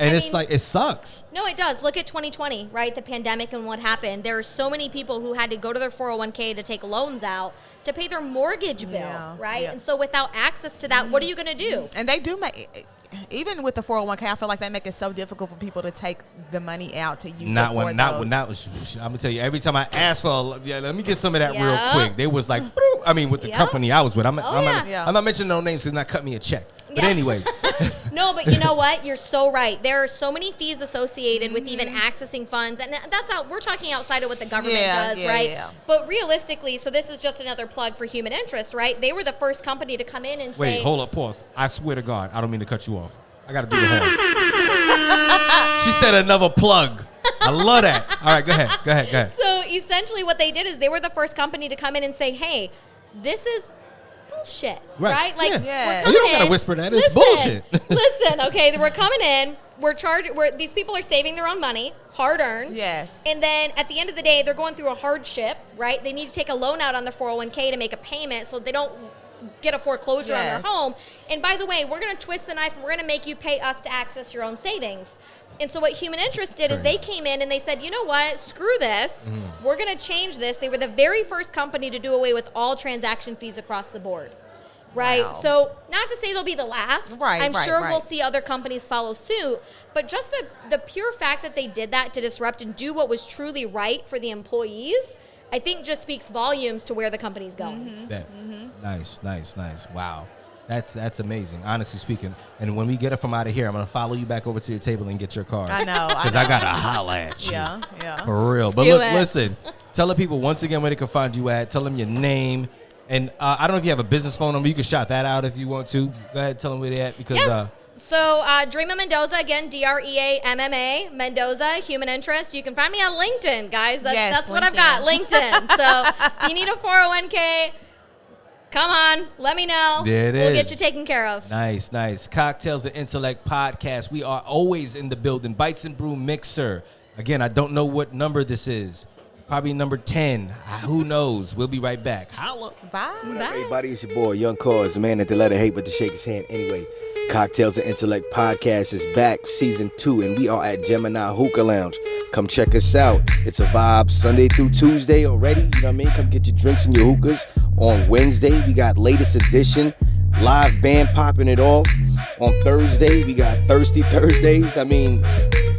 And it's like, it sucks. No, it does. Look at 2020, right? The pandemic and what happened. There are so many people who had to go to their 401k to take loans out to pay their mortgage bill, Yeah, right? yeah. And so without access to that, what are you going to do? And they do make, even with the 401k, I feel like they make it so difficult for people to take the money out to use Not it for when those. I'm gonna tell you, every time I asked for, let me get some of that Yeah. real quick. They was like, I mean, with the Yeah. company I was with, I'm yeah. not mentioning no names because not cut me a check. But Yeah. anyways, No, but you know what? You're so right. There are so many fees associated with even accessing funds, and that's out. We're talking outside of what the government does, right? Yeah. But realistically, so this is just another plug for Human Interest, right? They were the first company to come in and wait, say, hold up, pause. I swear to God, I don't mean to cut you off. I got to do the horn. She said another plug. I love that. All right, go ahead. So essentially, what they did is they were the first company to come in and say, "Hey, this is bullshit." Right? Like, Yeah. Yeah. we're You coming don't gotta in- whisper that. It's Listen, bullshit. listen, okay, we're coming in. These people are saving their own money, hard earned. Yes. And then at the end of the day, they're going through a hardship, right? They need to take a loan out on their 401k to make a payment so they don't get a foreclosure on Yes. their home. And by the way, we're going to twist the knife and we're going to make you pay us to access your own savings. And so what Human Interest did is they came in and they said, you know what, screw this. We're going to change this. They were the very first company to do away with all transaction fees across the board. Right? Wow. So not to say they'll be the last. Right, I'm right, sure right. we'll see other companies follow suit. But just the pure fact that they did that to disrupt and do what was truly right for the employees, I think just speaks volumes to where the company's going. Yeah. Nice. Wow. That's amazing, honestly speaking. And when we get it from out of here, I'm going to follow you back over to your table and get your card. I know. Because I got to holla at you. Yeah. For real. Let's But do look, it. listen. Tell the people once again where they can find you at. Tell them your name. And I don't know if you have a business phone number. You can shout that out if you want to. Go ahead, tell them where they at. Because Yes. So Dreamma Mendoza, again, DREAMMA, Mendoza, Human Interest. You can find me on LinkedIn, guys. That's what I've got, LinkedIn. So if you need a 401k, come on, let me know. There it We'll is. get you taken care of. Nice. Cocktails and Intellect podcast. We are always in the building. Bites and Brew Mixer. Again, I don't know what number this is. Probably number 10. Who knows? We'll be right back. Holla. Bye. Everybody, it's your boy, Young Cause, the man that they let her hate but to shake his hand anyway. Cocktails and Intellect podcast is back, season 2, and we are at Gemini Hookah Lounge. Come check us out. It's a vibe Sunday through Tuesday already. You know what I mean? Come get your drinks and your hookahs. On Wednesday, we got latest edition, live band popping it off. On Thursday, we got Thirsty Thursdays. I mean,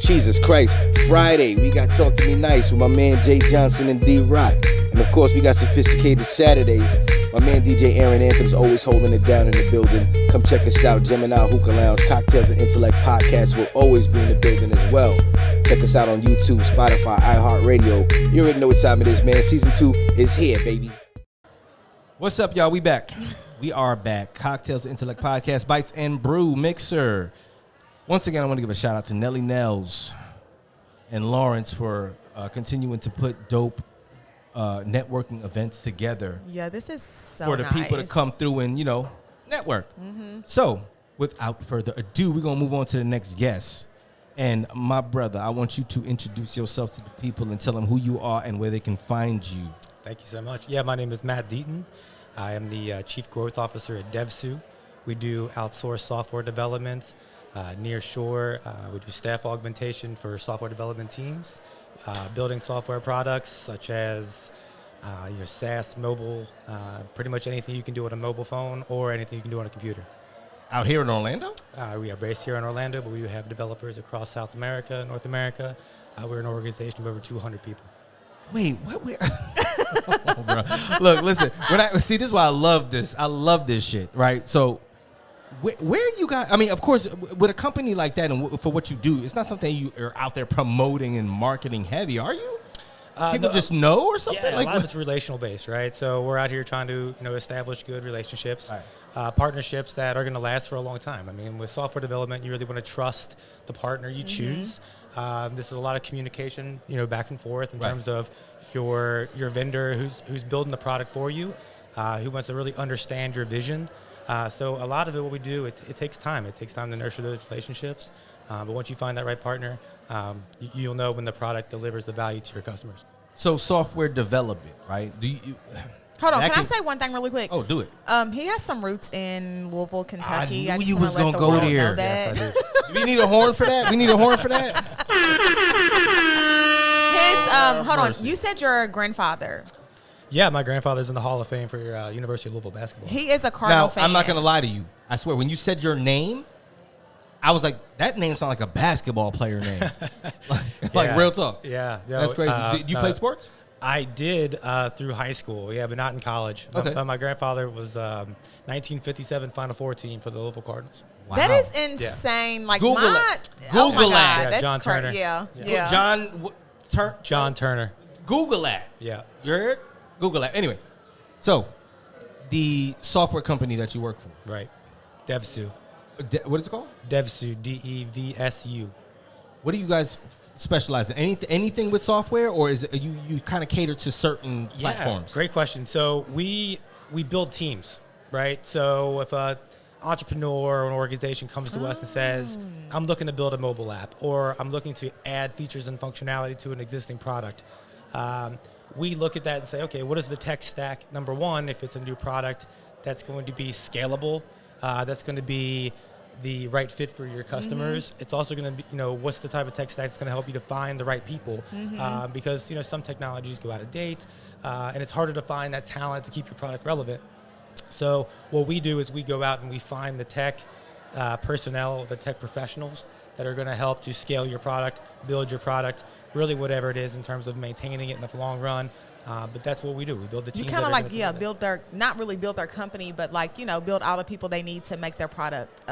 Jesus Christ. Friday, we got Talk to Me Nice with my man Jay Johnson and D-Rock. And of course, we got Sophisticated Saturdays. My man DJ Aaron Anthem's always holding it down in the building. Come check us out, Gemini Hookah Lounge. Cocktails and Intellect podcast will always be in the building as well. Check us out on YouTube, Spotify, iHeartRadio. You already know what time it is, man. Season 2 is here, baby. What's up, y'all? We back. We are back. Cocktails and Intellect podcast, Bites and Brew Mixer. Once again, I want to give a shout out to Nelly Nels and Lawrence for continuing to put dope networking events together. Yeah, this is so for the people to come through and, network. So, without further ado, we're going to move on to the next guest. And my brother, I want you to introduce yourself to the people and tell them who you are and where they can find you. Thank you so much. Yeah, my name is Matt Deaton. I am the Chief Growth Officer at DevSU. We do outsourced software development, near shore. We do staff augmentation for software development teams, building software products such as your SaaS, mobile, pretty much anything you can do on a mobile phone or anything you can do on a computer. Out here in Orlando? We are based here in Orlando, but we have developers across South America, North America. We're an organization of over 200 people. Wait, what? Oh, bro. Look, listen. This is why I love this. I love this shit, right? So, where you got? I mean, of course, with a company like that and for what you do, it's not something you are out there promoting and marketing heavy, are you? People just know or something? Yeah, like, a lot of it's relational based, right? So we're out here trying to establish good relationships, partnerships that are going to last for a long time. I mean, with software development, you really want to trust the partner you choose. This is a lot of communication, back and forth in terms of your vendor who's building the product for you, who wants to really understand your vision. So a lot of it, what we do, it takes time. It takes time to nurture those relationships. But once you find that right partner, you'll know when the product delivers the value to your customers. So software development, right? Hold on, can I say one thing really quick? Oh, do it. He has some roots in Louisville, Kentucky. I knew just you wanna was let gonna the go world there. know that. Yes, I do. We need a horn for that? Hold on. Mercy. You said your grandfather. Yeah, my grandfather's in the Hall of Fame for University of Louisville basketball. He is a Cardinal Now, fan. I'm not going to lie to you. I swear, when you said your name, I was like, that name sounds like a basketball player name. like real talk. Yeah. That's crazy. Did you play sports? I did through high school, but not in college. Okay. My grandfather was 1957 Final Four team for the Louisville Cardinals. Wow. That is insane. Like Google my, it. oh Google my God, it. that's John Turner. Yeah. John Turner. Google that. Yeah. You heard? Google that. Anyway, so the software company that you work for. Right. DevSU. What is it called? DevSU, DEVSU. What do you guys specialize in? Anything with software, or is it you kind of cater to certain platforms? Great question. So we build teams, right? So if a entrepreneur or an organization comes to us and says, I'm looking to build a mobile app, or I'm looking to add features and functionality to an existing product, we look at that and say, okay, what is the tech stack? Number one, if it's a new product, that's going to be scalable, that's going to be the right fit for your customers. It's also going to be, what's the type of tech stack that's going to help you to find the right people? Because, some technologies go out of date, and it's harder to find that talent to keep your product relevant. So what we do is we go out and we find the tech personnel, the tech professionals that are going to help to scale your product, build your product, really whatever it is in terms of maintaining it in the long run, But that's what we do. We build the You teams. kind of that are like, gonna build their, not really build their company, but like, build all the people they need to make their product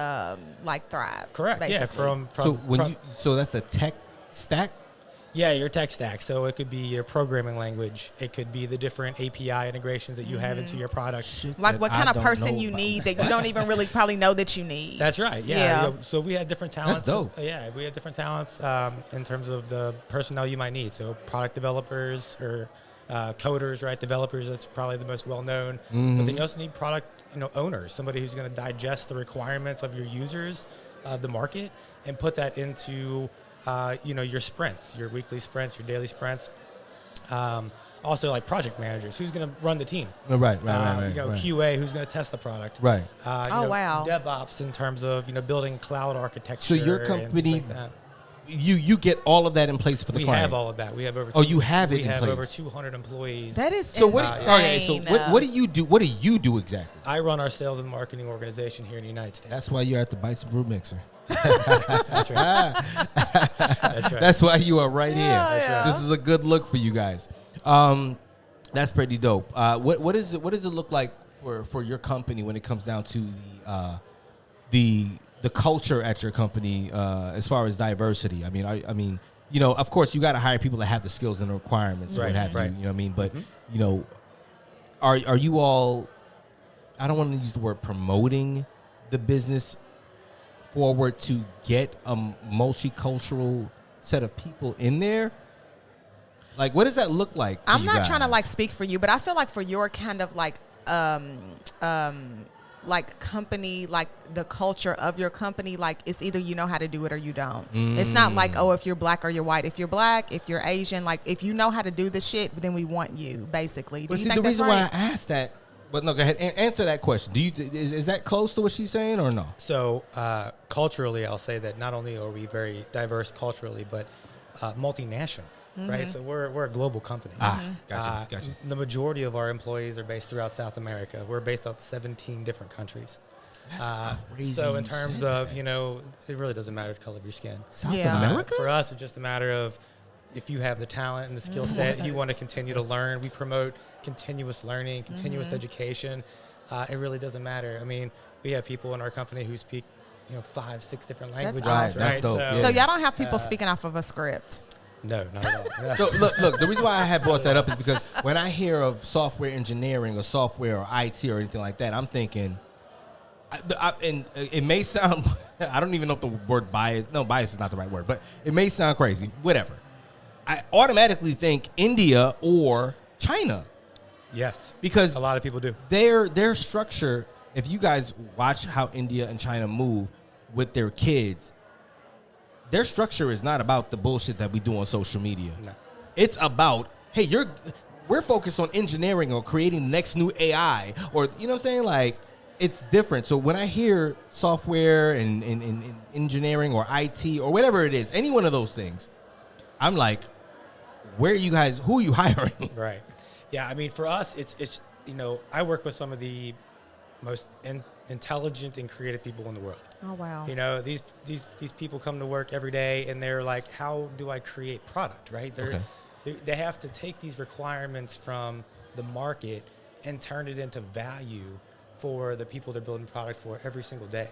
like thrive. Correct. Basically. Yeah. So that's a tech stack. Yeah, your tech stack. So it could be your programming language. It could be the different API integrations that you have into your product. Like what kind of person you need that you don't even really probably know that you need. That's right. Yeah. Yeah. So we have different talents. That's dope. Yeah, we have different talents in terms of the personnel you might need. So product developers or coders, right? Developers, that's probably the most well-known. But then you also need product, owners, somebody who's going to digest the requirements of your users, the market, and put that into your sprints, your weekly sprints, your daily sprints. Also, like project managers, who's going to run the team? Right. QA, who's going to test the product? Right. Wow. DevOps in terms of building cloud architecture. So your and company, things like that. you get all of that in place for the client. We have all of that. We have over. You have it in place. We have over 200 employees. That is So insane. what do you do? What do you do exactly? I run our sales and marketing organization here in the United States. That's why you're at the Bites and Brew Mixer. That's right. That's right. That's why you are right here. Yeah. This is a good look for you guys. That's pretty dope. What does it look like for your company when it comes down to the culture at your company as far as diversity? I mean, of course you got to hire people that have the skills and the requirements, Right, what have right. you. You know what I mean? But are you all? I don't want to use the word promoting the business forward to get a multicultural set of people in there. Like, what does that look like? I'm not trying to like speak for you, but I feel like for your kind of like company, like the culture of your company, like it's either you know how to do it or you don't. It's not like, if you're black or you're white. If you're black, if you're Asian, like if you know how to do the shit, then we want you, basically. Do But you see, think the that's reason right? why I asked that, but no, go ahead, answer that question. Do you is that close to what she's saying or no? So culturally, I'll say that not only are we very diverse culturally, but multinational, right? So we're a global company. Gotcha. The majority of our employees are based throughout South America. We're based out 17 different countries. That's crazy. So in you terms said of, that. it really doesn't matter the color of your skin. South Yeah. America? For us, it's just a matter of if you have the talent and the skill set, you want to continue to learn. We promote continuous learning, continuous education. It really doesn't matter. I mean, we have people in our company who speak, 5, 6 different languages. awesome. That's dope. So, Yeah. So y'all don't have people speaking off of a script. no, not at all. Look, the reason why I had brought that up is because when I hear of software engineering or software or IT or anything like that, I'm thinking, and it may sound, I don't even know if the word bias is not the right word, but it may sound crazy, whatever. I automatically think India or China. Yes, Because a lot of people do. their structure, if you guys watch how India and China move with their kids, their structure is not about the bullshit that we do on social media. No. It's about, hey, we're focused on engineering or creating the next new AI or, you know what I'm saying? Like, it's different. So when I hear software and engineering or IT or whatever it is, any one of those things, I'm like, who are you hiring? Right. Yeah, I mean, for us, it's I work with some of the most intelligent and creative people in the world. Oh, wow. These people come to work every day and they're like, how do I create product, right? They have to take these requirements from the market and turn it into value for the people they're building product for every single day.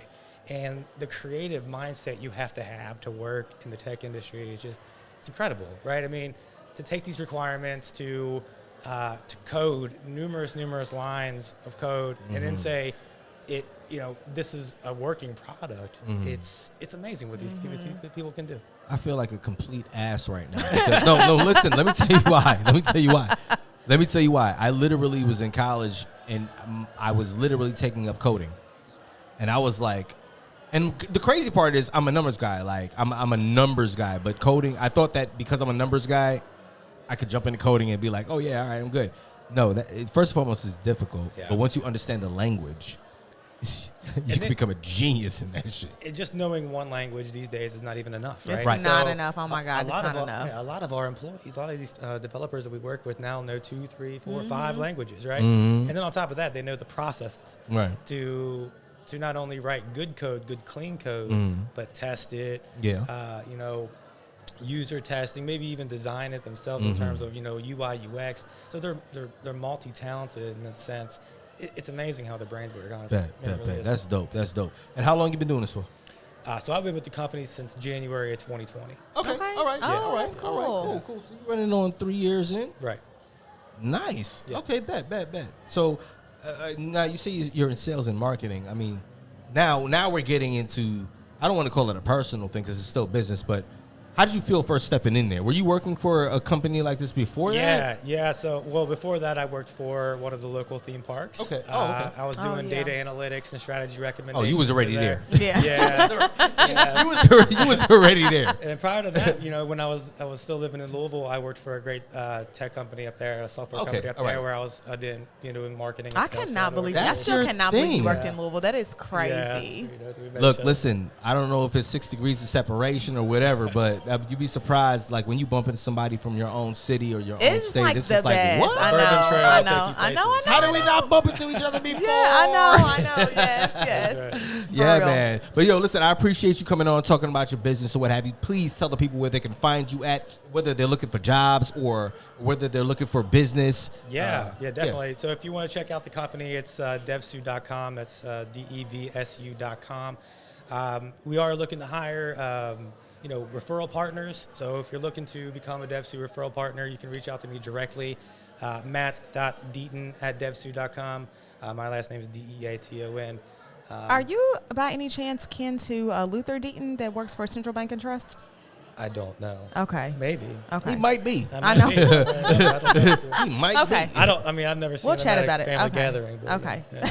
And the creative mindset you have to work in the tech industry is just, it's incredible, right? I mean, to take these requirements to code numerous lines of code and then say this is a working product. It's amazing what these people can do. I feel like a complete ass right now. Because, no, listen, let me tell you why. I literally was in college and I was literally taking up coding. And I was like, and the crazy part is I'm a numbers guy. Like I'm a numbers guy, but coding, I thought that because I'm a numbers guy, I could jump into coding and be like, oh yeah, all right, I'm good. No, first and foremost, it's difficult. Yeah. But once you understand the language, you can become a genius in that shit. And just knowing one language these days is not even enough, right? It's not enough. Oh my God, it's not enough. A lot of our employees, a lot of these developers that we work with now know 2, 3, 4, 5 languages, right? And then on top of that, they know the processes to not only write good code, good clean code, but test it. Yeah. user testing, maybe even design it themselves in terms of UI UX. So they're multi-talented in that sense. It's amazing how their brains work. Honestly, Bet. That's dope. And how long you been doing this for? So I've been with the company since January of 2020. Okay. All right. Oh, that's cool. All right, cool. So you're running on 3 years in. Right. Nice. Yeah. Okay. Bet. So now you say you're in sales and marketing. I mean, now we're getting into. I don't want to call it a personal thing because it's still business, but how did you feel first stepping in there? Were you working for a company like this before that? Yeah. So, before that, I worked for one of the local theme parks. Okay. Okay. I was doing data analytics and strategy recommendations. Oh, you was already there. Yeah. Yeah. You was already there. And prior to that, when I was still living in Louisville, I worked for a great tech company up there, a software company up there, where I did doing marketing. And I cannot believe. I That's still your cannot believe you thing. worked in Louisville. That is crazy. Look, listen, I don't know if it's 6 degrees of separation or whatever, but you'd be surprised, like when you bump into somebody from your own city or your own It's state. like This the is like, best. what? I Urban know. How do we not bump into each other before? Yeah, I know. Yes. Yeah, For real. man. But yo, listen, I appreciate you coming on talking about your business or what have you. Please tell the people where they can find you at, whether they're looking for jobs or whether they're looking for business. Yeah, definitely. So if you want to check out the company, it's devsu.com. That's devsu.com. We are looking to hire, referral partners. So if you're looking to become a DevSu referral partner, you can reach out to me directly, matt.deaton@devsu.com. My last name is Deaton. Are you, by any chance, kin to Luther Deaton that works for Central Bank and Trust? I don't know. Okay. Maybe. Okay. He might be. I know. I don't know. He might Okay. be. I've never seen We'll him chat at about a it. family Okay. gathering. But, Okay. Yeah.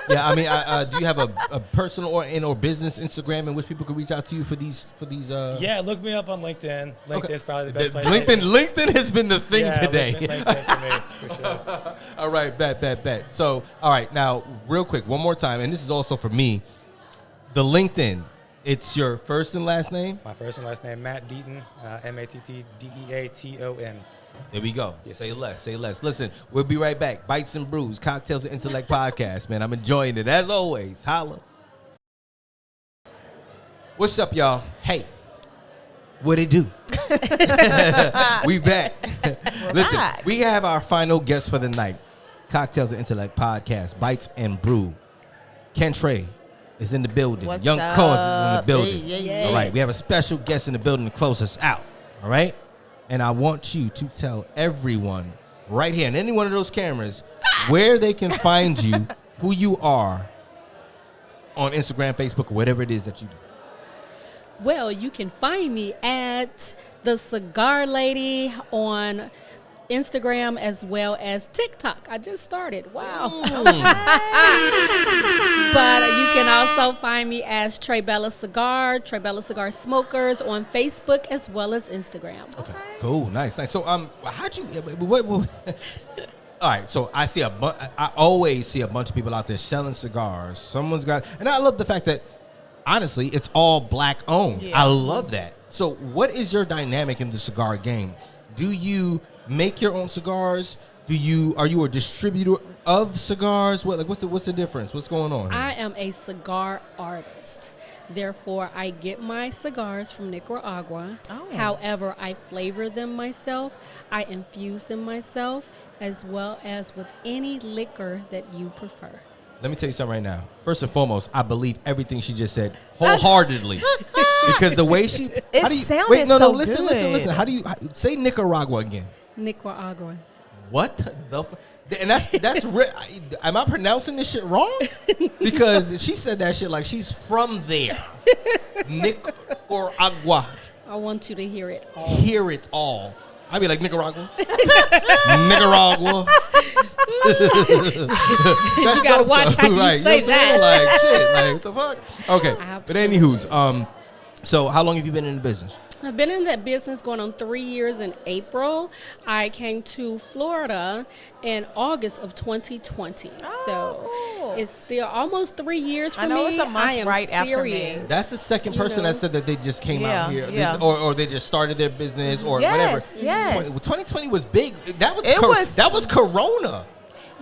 Yeah, I mean, do you have a personal or business Instagram in which people can reach out to you for these? Yeah, look me up on LinkedIn. LinkedIn's probably the best place. LinkedIn has been the thing today. LinkedIn for me, for sure. All right, bet. So, all right, now, real quick, one more time, and this is also for me. The LinkedIn, it's your first and last name? My first and last name, Matt Deaton, MattDeaton. There we go. Yes, Say sir. less. Listen, we'll be right back. Bites and Brews, Cocktails and Intellect podcast, man. I'm enjoying it. As always, holla. What's up, y'all? Hey, what it do? We back. Listen, back. we have our final guest for the night. Cocktails and Intellect podcast, Bites and Brew. Kentra is in the building. What's YoungC.a.u.s.e is in the up? building. Yeah. All right, we have a special guest in the building to close us out. All right? And I want you to tell everyone right here, in any one of those cameras, where they can find you, who you are on Instagram, Facebook, or whatever it is that you do. Well, you can find me at The Cigar Lady on Instagram as well as TikTok. I just started. Wow. But you can also find me as Trebella Cigar Smokers on Facebook as well as Instagram. Okay. Cool. Nice. So, how'd you? What? All right. So I always see a bunch of people out there selling cigars. Someone's got, and I love the fact that honestly, it's all black owned. Yeah. I love that. So, what is your dynamic in the cigar game? Do you make your own cigars? Are you a distributor of cigars? What's the difference? What's going on here? I am a cigar artist. Therefore, I get my cigars from Nicaragua. Oh. However, I flavor them myself. I infuse them myself, as well as with any liquor that you prefer. Let me tell you something right now. First and foremost, I believe everything she just said wholeheartedly. Because the way she... sounded no, so listen. good. How do you... say Nicaragua again. Nicaragua. What the... And that's am I pronouncing this shit wrong? Because she said that shit like she's from there. Nicaragua. I want you to hear it all. Hear it all. I'd be like, Nicaragua. Nicaragua. You gotta watch how you say that. Like, shit, like, what the fuck? Okay, Absolutely. but anywho's, so how long have you been in the business? I've been in that business going on 3 years in April. I came to Florida in August of 2020. cool. It's still almost 3 years for I know me. it's a month I am right after me. serious. That's the second person that said that they just came out here, Yeah. or they just started their business, or Yes, whatever. yes. 2020 was big. That was It was- that was Corona.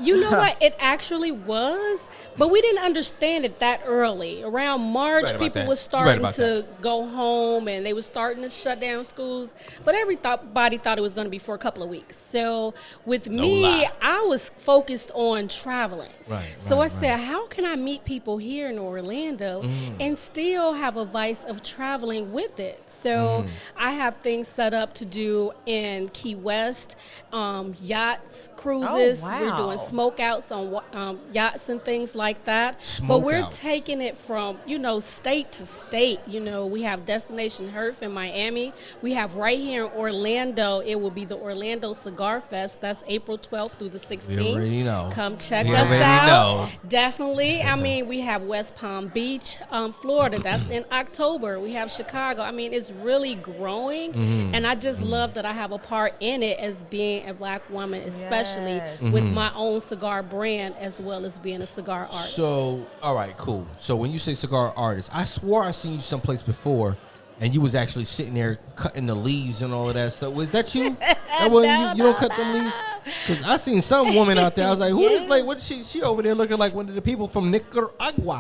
You know what? It actually was, but we didn't understand it that early. Around March, Right about people that. were Right starting about to go home, and they were starting to shut down schools. But everybody thought it was going to be for a couple of weeks. So with me, lie. I was focused on traveling. Right, So right, I said, how can I meet people here in Orlando and still have a vice of traveling with it? So I have things set up to do in Key West, yachts, cruises. wow. We're doing smokeouts on yachts and things like that. But we're Smokeouts. taking it from, state to state. We have Destination Herf in Miami. We have right here in Orlando, it will be the Orlando Cigar Fest. That's April 12th through the 16th. We already know. Come check We us already out. know. Definitely. I mean, we have West Palm Beach, Florida. That's in October. We have Chicago. I mean, it's really growing. And I just love that I have a part in it as being a black woman, especially Yes. with my own cigar brand as well as being a cigar artist. So, all right, cool. So when you say cigar artist, I swore I seen you someplace before, and you was actually sitting there cutting the leaves and all of that stuff. Was that you? That wasn't you? You don't cut them leaves? Because I seen some woman out there. I was like, who is like? What is she? She over there looking like one of the people from Nicaragua.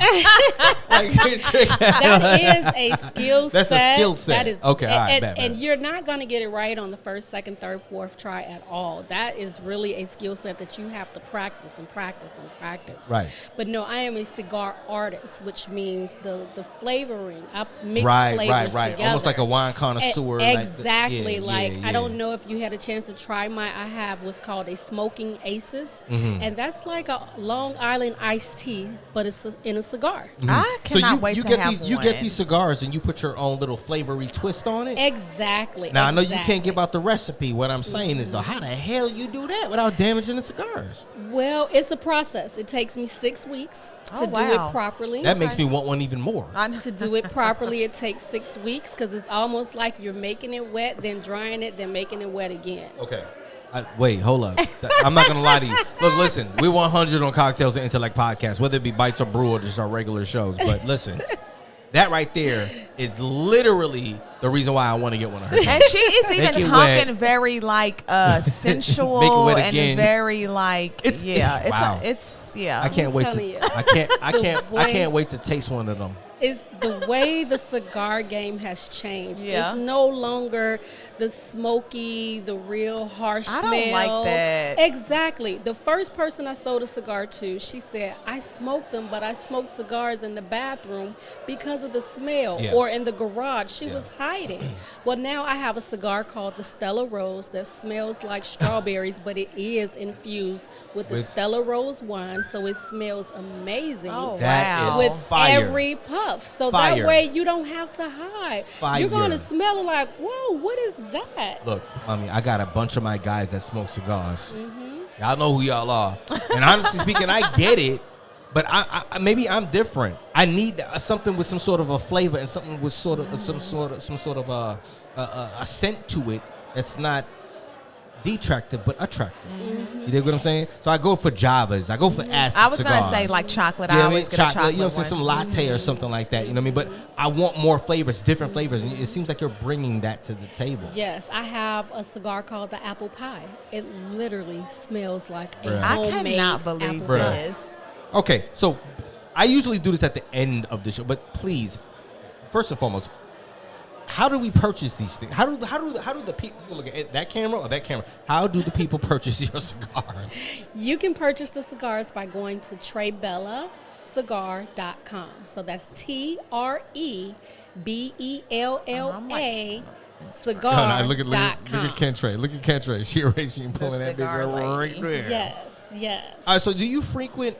That is a skill set. That's a skill set. That is, Okay, all right, bet. and you're not going to get it right on the first, second, third, fourth try at all. That is really a skill set that you have to practice and practice and practice. Right. But no, I am a cigar artist, which means the flavoring. I mix Right, flavors right. together. Almost like a wine connoisseur. Exactly. Yeah. I don't know if you had a chance to try I have what's called a smoking aces, and that's like a Long Island iced tea, but it's in a cigar. I cannot wait you to get have these, You one. get these cigars and you put your own little flavory twist on it. Exactly. Now I know you can't give out the recipe. What I'm saying is, how the hell you do that without damaging the cigars? Well, it's a process. It takes me 6 weeks to do wow. it properly. That makes me want one even more. To do it properly, it takes 6 weeks because it's almost like you're making it wet, then drying it, then making it wet again. Okay. Wait, hold up. I'm not going to lie to you. Look, listen, we're 100 on Cocktails and Intellect podcast, whether it be Bites or Brew or just our regular shows. But listen, that right there is literally the reason why I want to get one of her. And she is Make even it talking wet. very like sensual Make it wet and again. very like Wow. yeah. I can't wait telling you. to. I way- can't wait to taste one of them. It's the way the cigar game has changed. Yeah. It's no longer the smoky, the real harsh I smell. don't like that. Exactly. The first person I sold a cigar to, she said, I smoke them, but I smoke cigars in the bathroom because of the smell Yeah. or in the garage. She was hiding. Well, now I have a cigar called the Stella Rose that smells like strawberries, but it is infused with the With- Stella Rose wine, so it smells amazing. Oh, That wow. is With fire. every puff. So Fire. that way you don't have to hide. Fire. You're going to smell it like, whoa, what is that? Look, I got a bunch of my guys that smoke cigars. Y'all know who y'all are. And honestly speaking, I get it. But I maybe I'm different. I need something with some sort of a flavor and something with some sort of a scent to it that's not detractive but attractive. You dig what I'm saying? So I go for Javas. I go for acid I was cigars. gonna say like chocolate. You know I what I always mean? get a chocolate You know what I'm saying? one. Some latte or something like that. You know what I mean? But I want more flavors, different flavors. And it seems like you're bringing that to the table. Yes, I have a cigar called the Apple Pie. It literally smells like a Bruh. I homemade cannot believe apple pie. this. Okay, so I usually do this at the end of the show, but please, first and foremost, how do we purchase these things? How do the people look at that camera or that camera? How do the people purchase your cigars? You can purchase the cigars by going to TreBellaCigar.com. So that's TREBELLA cigar.com. Look at Kentra. Look at Kentra. She pulling that big cigar girl right lady. there. Yes. All right, so do you frequent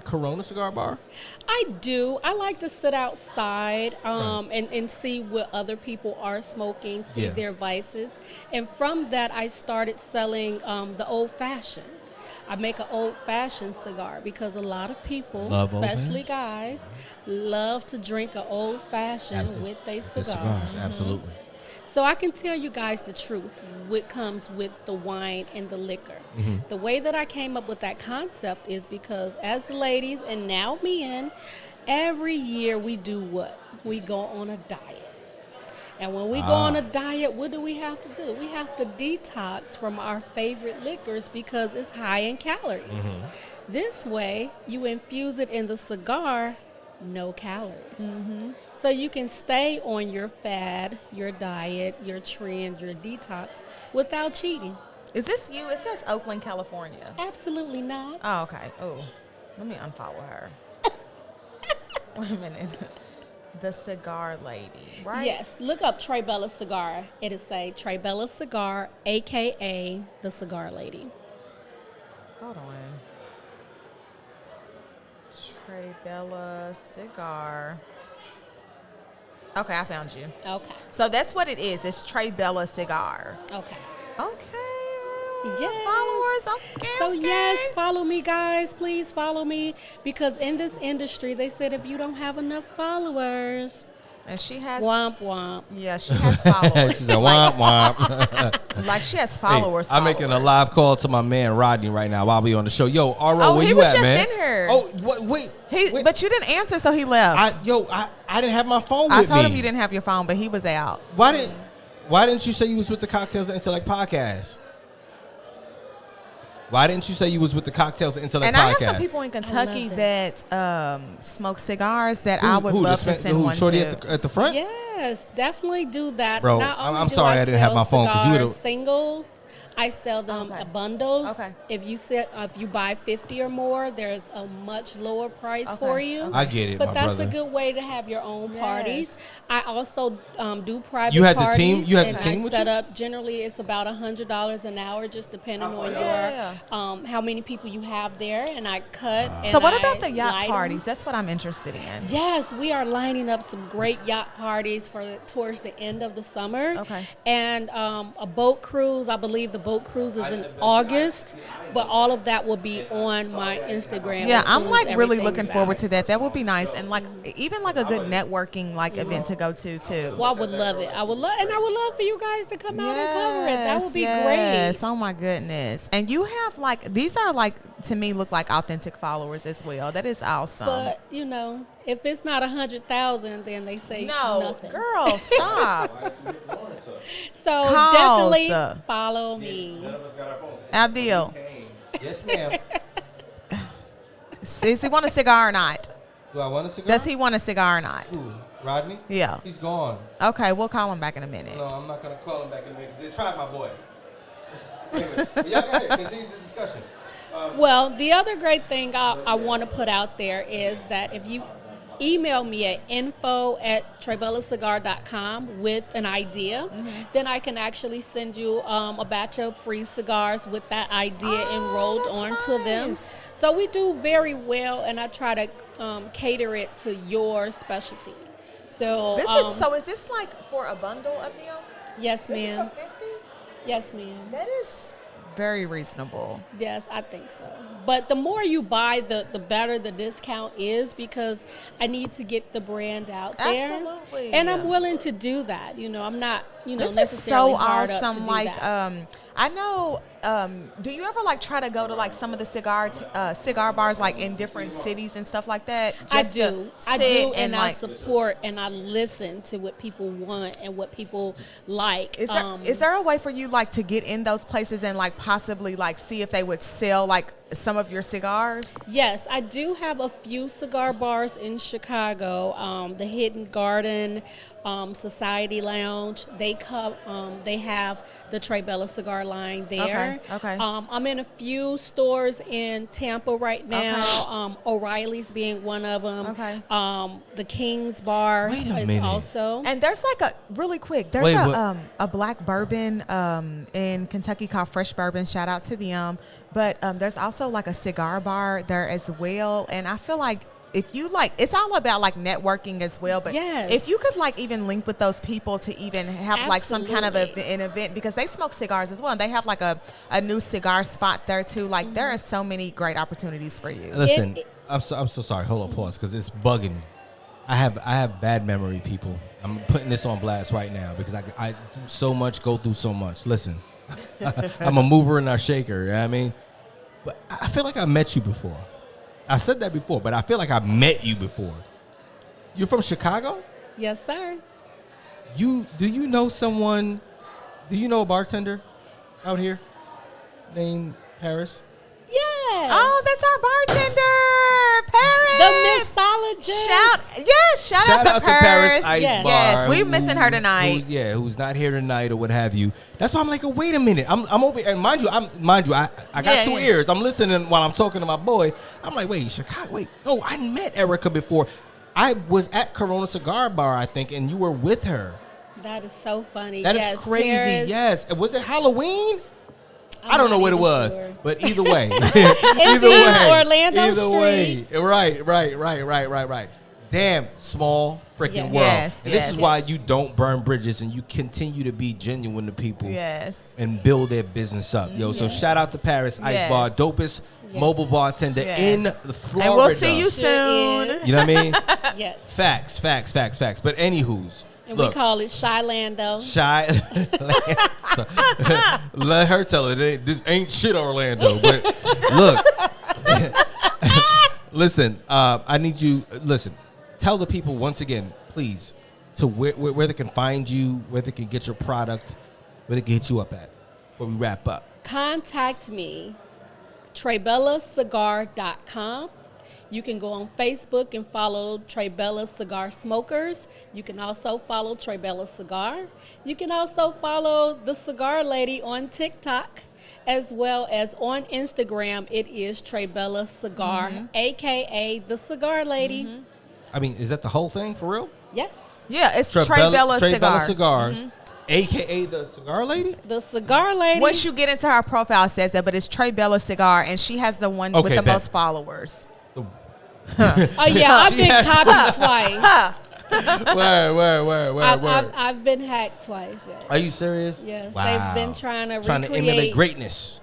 Corona Cigar Bar? I do. I like to sit outside and see what other people are smoking, see Yeah. their vices. And from that, I started selling the old-fashioned. I make an old-fashioned cigar because a lot of people, Love especially old-fashioned? guys, love to drink an old-fashioned with their cigars. Absolutely. So I can tell you guys the truth, what comes with the wine and the liquor. The way that I came up with that concept is because as ladies and now men, every year we do what? We go on a diet. And when we go on a diet, what do we have to do? We have to detox from our favorite liquors because it's high in calories. This way, you infuse it in the cigar, no calories. So you can stay on your fad, your diet, your trend, your detox without cheating. Is this you? It says Oakland, California. Absolutely not. Oh, okay. Oh, let me unfollow her. Wait a minute. The cigar lady, right? Yes. Look up Trebella Cigar. It'll say Trebella Cigar, a.k.a. the Cigar Lady. Hold on. Trebella Cigar. Okay, I found you. Okay. So that's what it is. It's Trebella Cigar. Okay. Okay. Yes. Followers. Okay. So okay. yes, follow me, guys. Please follow me, because in this industry, they said if you don't have enough followers, And she has womp womp. Yeah, she has followers. She said, womp, womp. Like she has Hey, followers. I'm making a live call to my man Rodney right now while we on the show. Yo, RO, Oh, where he you was at, just man? in here. Oh, wait. But you didn't answer, so he left. I didn't have my phone I with me. told him you didn't have your phone, but he was out. Why didn't you say you was with the Cocktails and Intellect podcast? Why didn't you say you was with the Cocktails and Intellect And podcast? I have some people in Kentucky that smoke cigars that I would love to send one Shorty to. at the front? Yes, definitely do that. Bro, Not only I'm do sorry I didn't have sell my phone, 'cause you cigars would've- single. I sell them Okay. bundles. Okay. If you buy 50 or more, there's a much lower price Okay. for you. I get it, But my that's brother. a good way to have your own parties. Yes. I also do private You had the parties. team- you had the and team I with set you? up. Generally, it's about $100 an hour, just depending on Yeah. your how many people you have there. And I cut. And So what I about the yacht light 'em. parties? That's what I'm interested in. Yes, we are lining up some great yacht parties towards the end of the summer. Okay. And a boat cruise. I believe the boat cruise is in August, but all of that will be on my Instagram. Yeah, as soon I'm as like really everything's looking forward out. to that. That would be nice, and like even like a good networking like event to go to too. Well, I would love it. I would love for you guys to come out and cover it. That would be yes. great. Oh my goodness! And you have like these are like to me look like authentic followers as well. That is awesome. But if it's not 100,000, then they say no, nothing. girl, stop. So Calls. definitely follow me. Abdil, Yes, ma'am. does he want a cigar or not? Do I want a cigar? Does he want a cigar or not? Who? Rodney? Yeah. He's gone. Okay, we'll call him back in a minute. No, I'm not going to call him back in a minute because they tried my boy. Anyway, but y'all go ahead. Continue the discussion. Well, the other great thing I want to put out there is that if you email me at info@trebellacigar.com with an idea, then I can actually send you a batch of free cigars with that idea enrolled onto them. nice. So we do very well, and I try to cater it to your specialty. So Is this like for a bundle of them? yes, This is ma'am. for 50? Yes, ma'am. That is very reasonable. Yes, I think so. But the more you buy, the better the discount is, because I need to get the brand out there. Absolutely. And I'm willing to do that. I'm not, This is necessarily so hard up to awesome. do Like, that. I know. Do you ever like try to go to like some of the cigar bars like in different cities and stuff like that? I Just to do. I sit do, and I like, support and I listen to what people want and what people like. Is there a way for you like to get in those places and like possibly like see if they would sell like some of your cigars? Yes, I do have a few cigar bars in Chicago. The Hidden Garden, Society Lounge. They have the Trebella cigar line there. Okay. I'm in a few stores in Tampa right now. O'Reilly's being one of them. Okay. The King's Bar Wait a is minute. also. And there's like there's a black bourbon in Kentucky called Fresh Bourbon. Shout out to them. But there's also like a cigar bar there as well. And I feel like if you like, it's all about like networking as well. But Yes. if you could like even link with those people to even have like some kind of Absolutely. an event, because they smoke cigars as well. And they have like a new cigar spot there too. Like there are so many great opportunities for you. Listen, I'm so sorry. Hold on, pause, because it's bugging me. I have bad memory, people. I'm putting this on blast right now because I do so much, go through so much. Listen, I'm a mover and a shaker. You know what I mean? But I feel like I met you before. I said that before, but I feel like I met you before. You're from Chicago? Yes, sir. Do you know someone? Do you know a bartender out here named Paris? Yes. Oh, that's our bartender, Paris. The mixologist. Shout out to Paris. Ice Yes. Bar. Yes, we're missing her tonight. Who's not here tonight or what have you. That's why I'm like, oh, wait a minute. I'm over, and mind you, I got Yeah, two yeah. ears. I'm listening while I'm talking to my boy. I'm like, wait, Chicago. Wait, no, I met Erica before. I was at Corona Cigar Bar, I think, and you were with her. That is so funny. That is Yes, crazy. Paris. Yes. Was it Halloween? I'm I don't know not what it even was, sure. but either way, Orlando either way, streets. right. Damn, small freaking Yes. world. Yes, And this is yes. why you don't burn bridges and you continue to be genuine to people Yes. and build their business up. Yo, so shout out to Paris Ice Yes. Bar, dopest mobile bartender Yes. in Florida. And we'll see you soon. is. You know what I mean? Yes. Facts. But anywho's, And look, we call it Shylando. Shy. Let her tell it. This ain't shit, Orlando. But look, listen. I need you. Listen. Tell the people once again, please, to where they can find you, where they can get your product, where they can hit you up at. Before we wrap up. Contact me, TreBellaCigar.com. You can go on Facebook and follow Trebella Cigar Smokers. You can also follow Trebella Cigar. You can also follow the Cigar Lady on TikTok, as well as on Instagram. It is Trebella Cigar, a.k.a. the Cigar Lady. I mean, is that the whole thing for real? Yes, Yeah, it's Trey Bella Cigar. Cigars, a.k.a. the Cigar Lady? the Cigar Lady. Once you get into her profile, it says that, but it's Trey Bella Cigar, and she has the one Okay, with the bet. most followers. Oh yeah, I've She been has- copied twice. Word. I've been hacked twice. Yes. Are you serious? Yes, Wow. they've been trying to emulate recreate. greatness.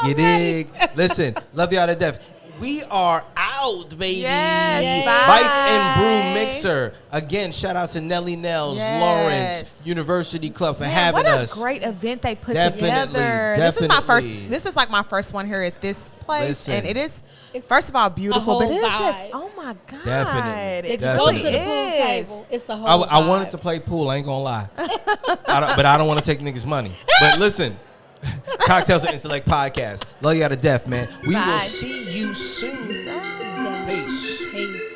You dig? Listen, love y'all to death. We are out, baby. Yes, Yay. bye. Bites and Brew Mixer. Again, shout out to Nelly Nels, Yes. Lawrence, University Club for Man, having what a us. great event they put Definitely, together. definitely. This is like my first one here at this place, Listen. and it is It's first of all beautiful, whole but it's just vibe. oh my god, Definitely, it Go definitely. to really the pool is. table. It's a whole. I wanted vibe. to play pool. I ain't gonna lie, but I don't want to take niggas' money. But listen, Cocktails and Intellect podcast. Love y'all to death, man. We will Bye. see you soon. Yes. Peace. Peace.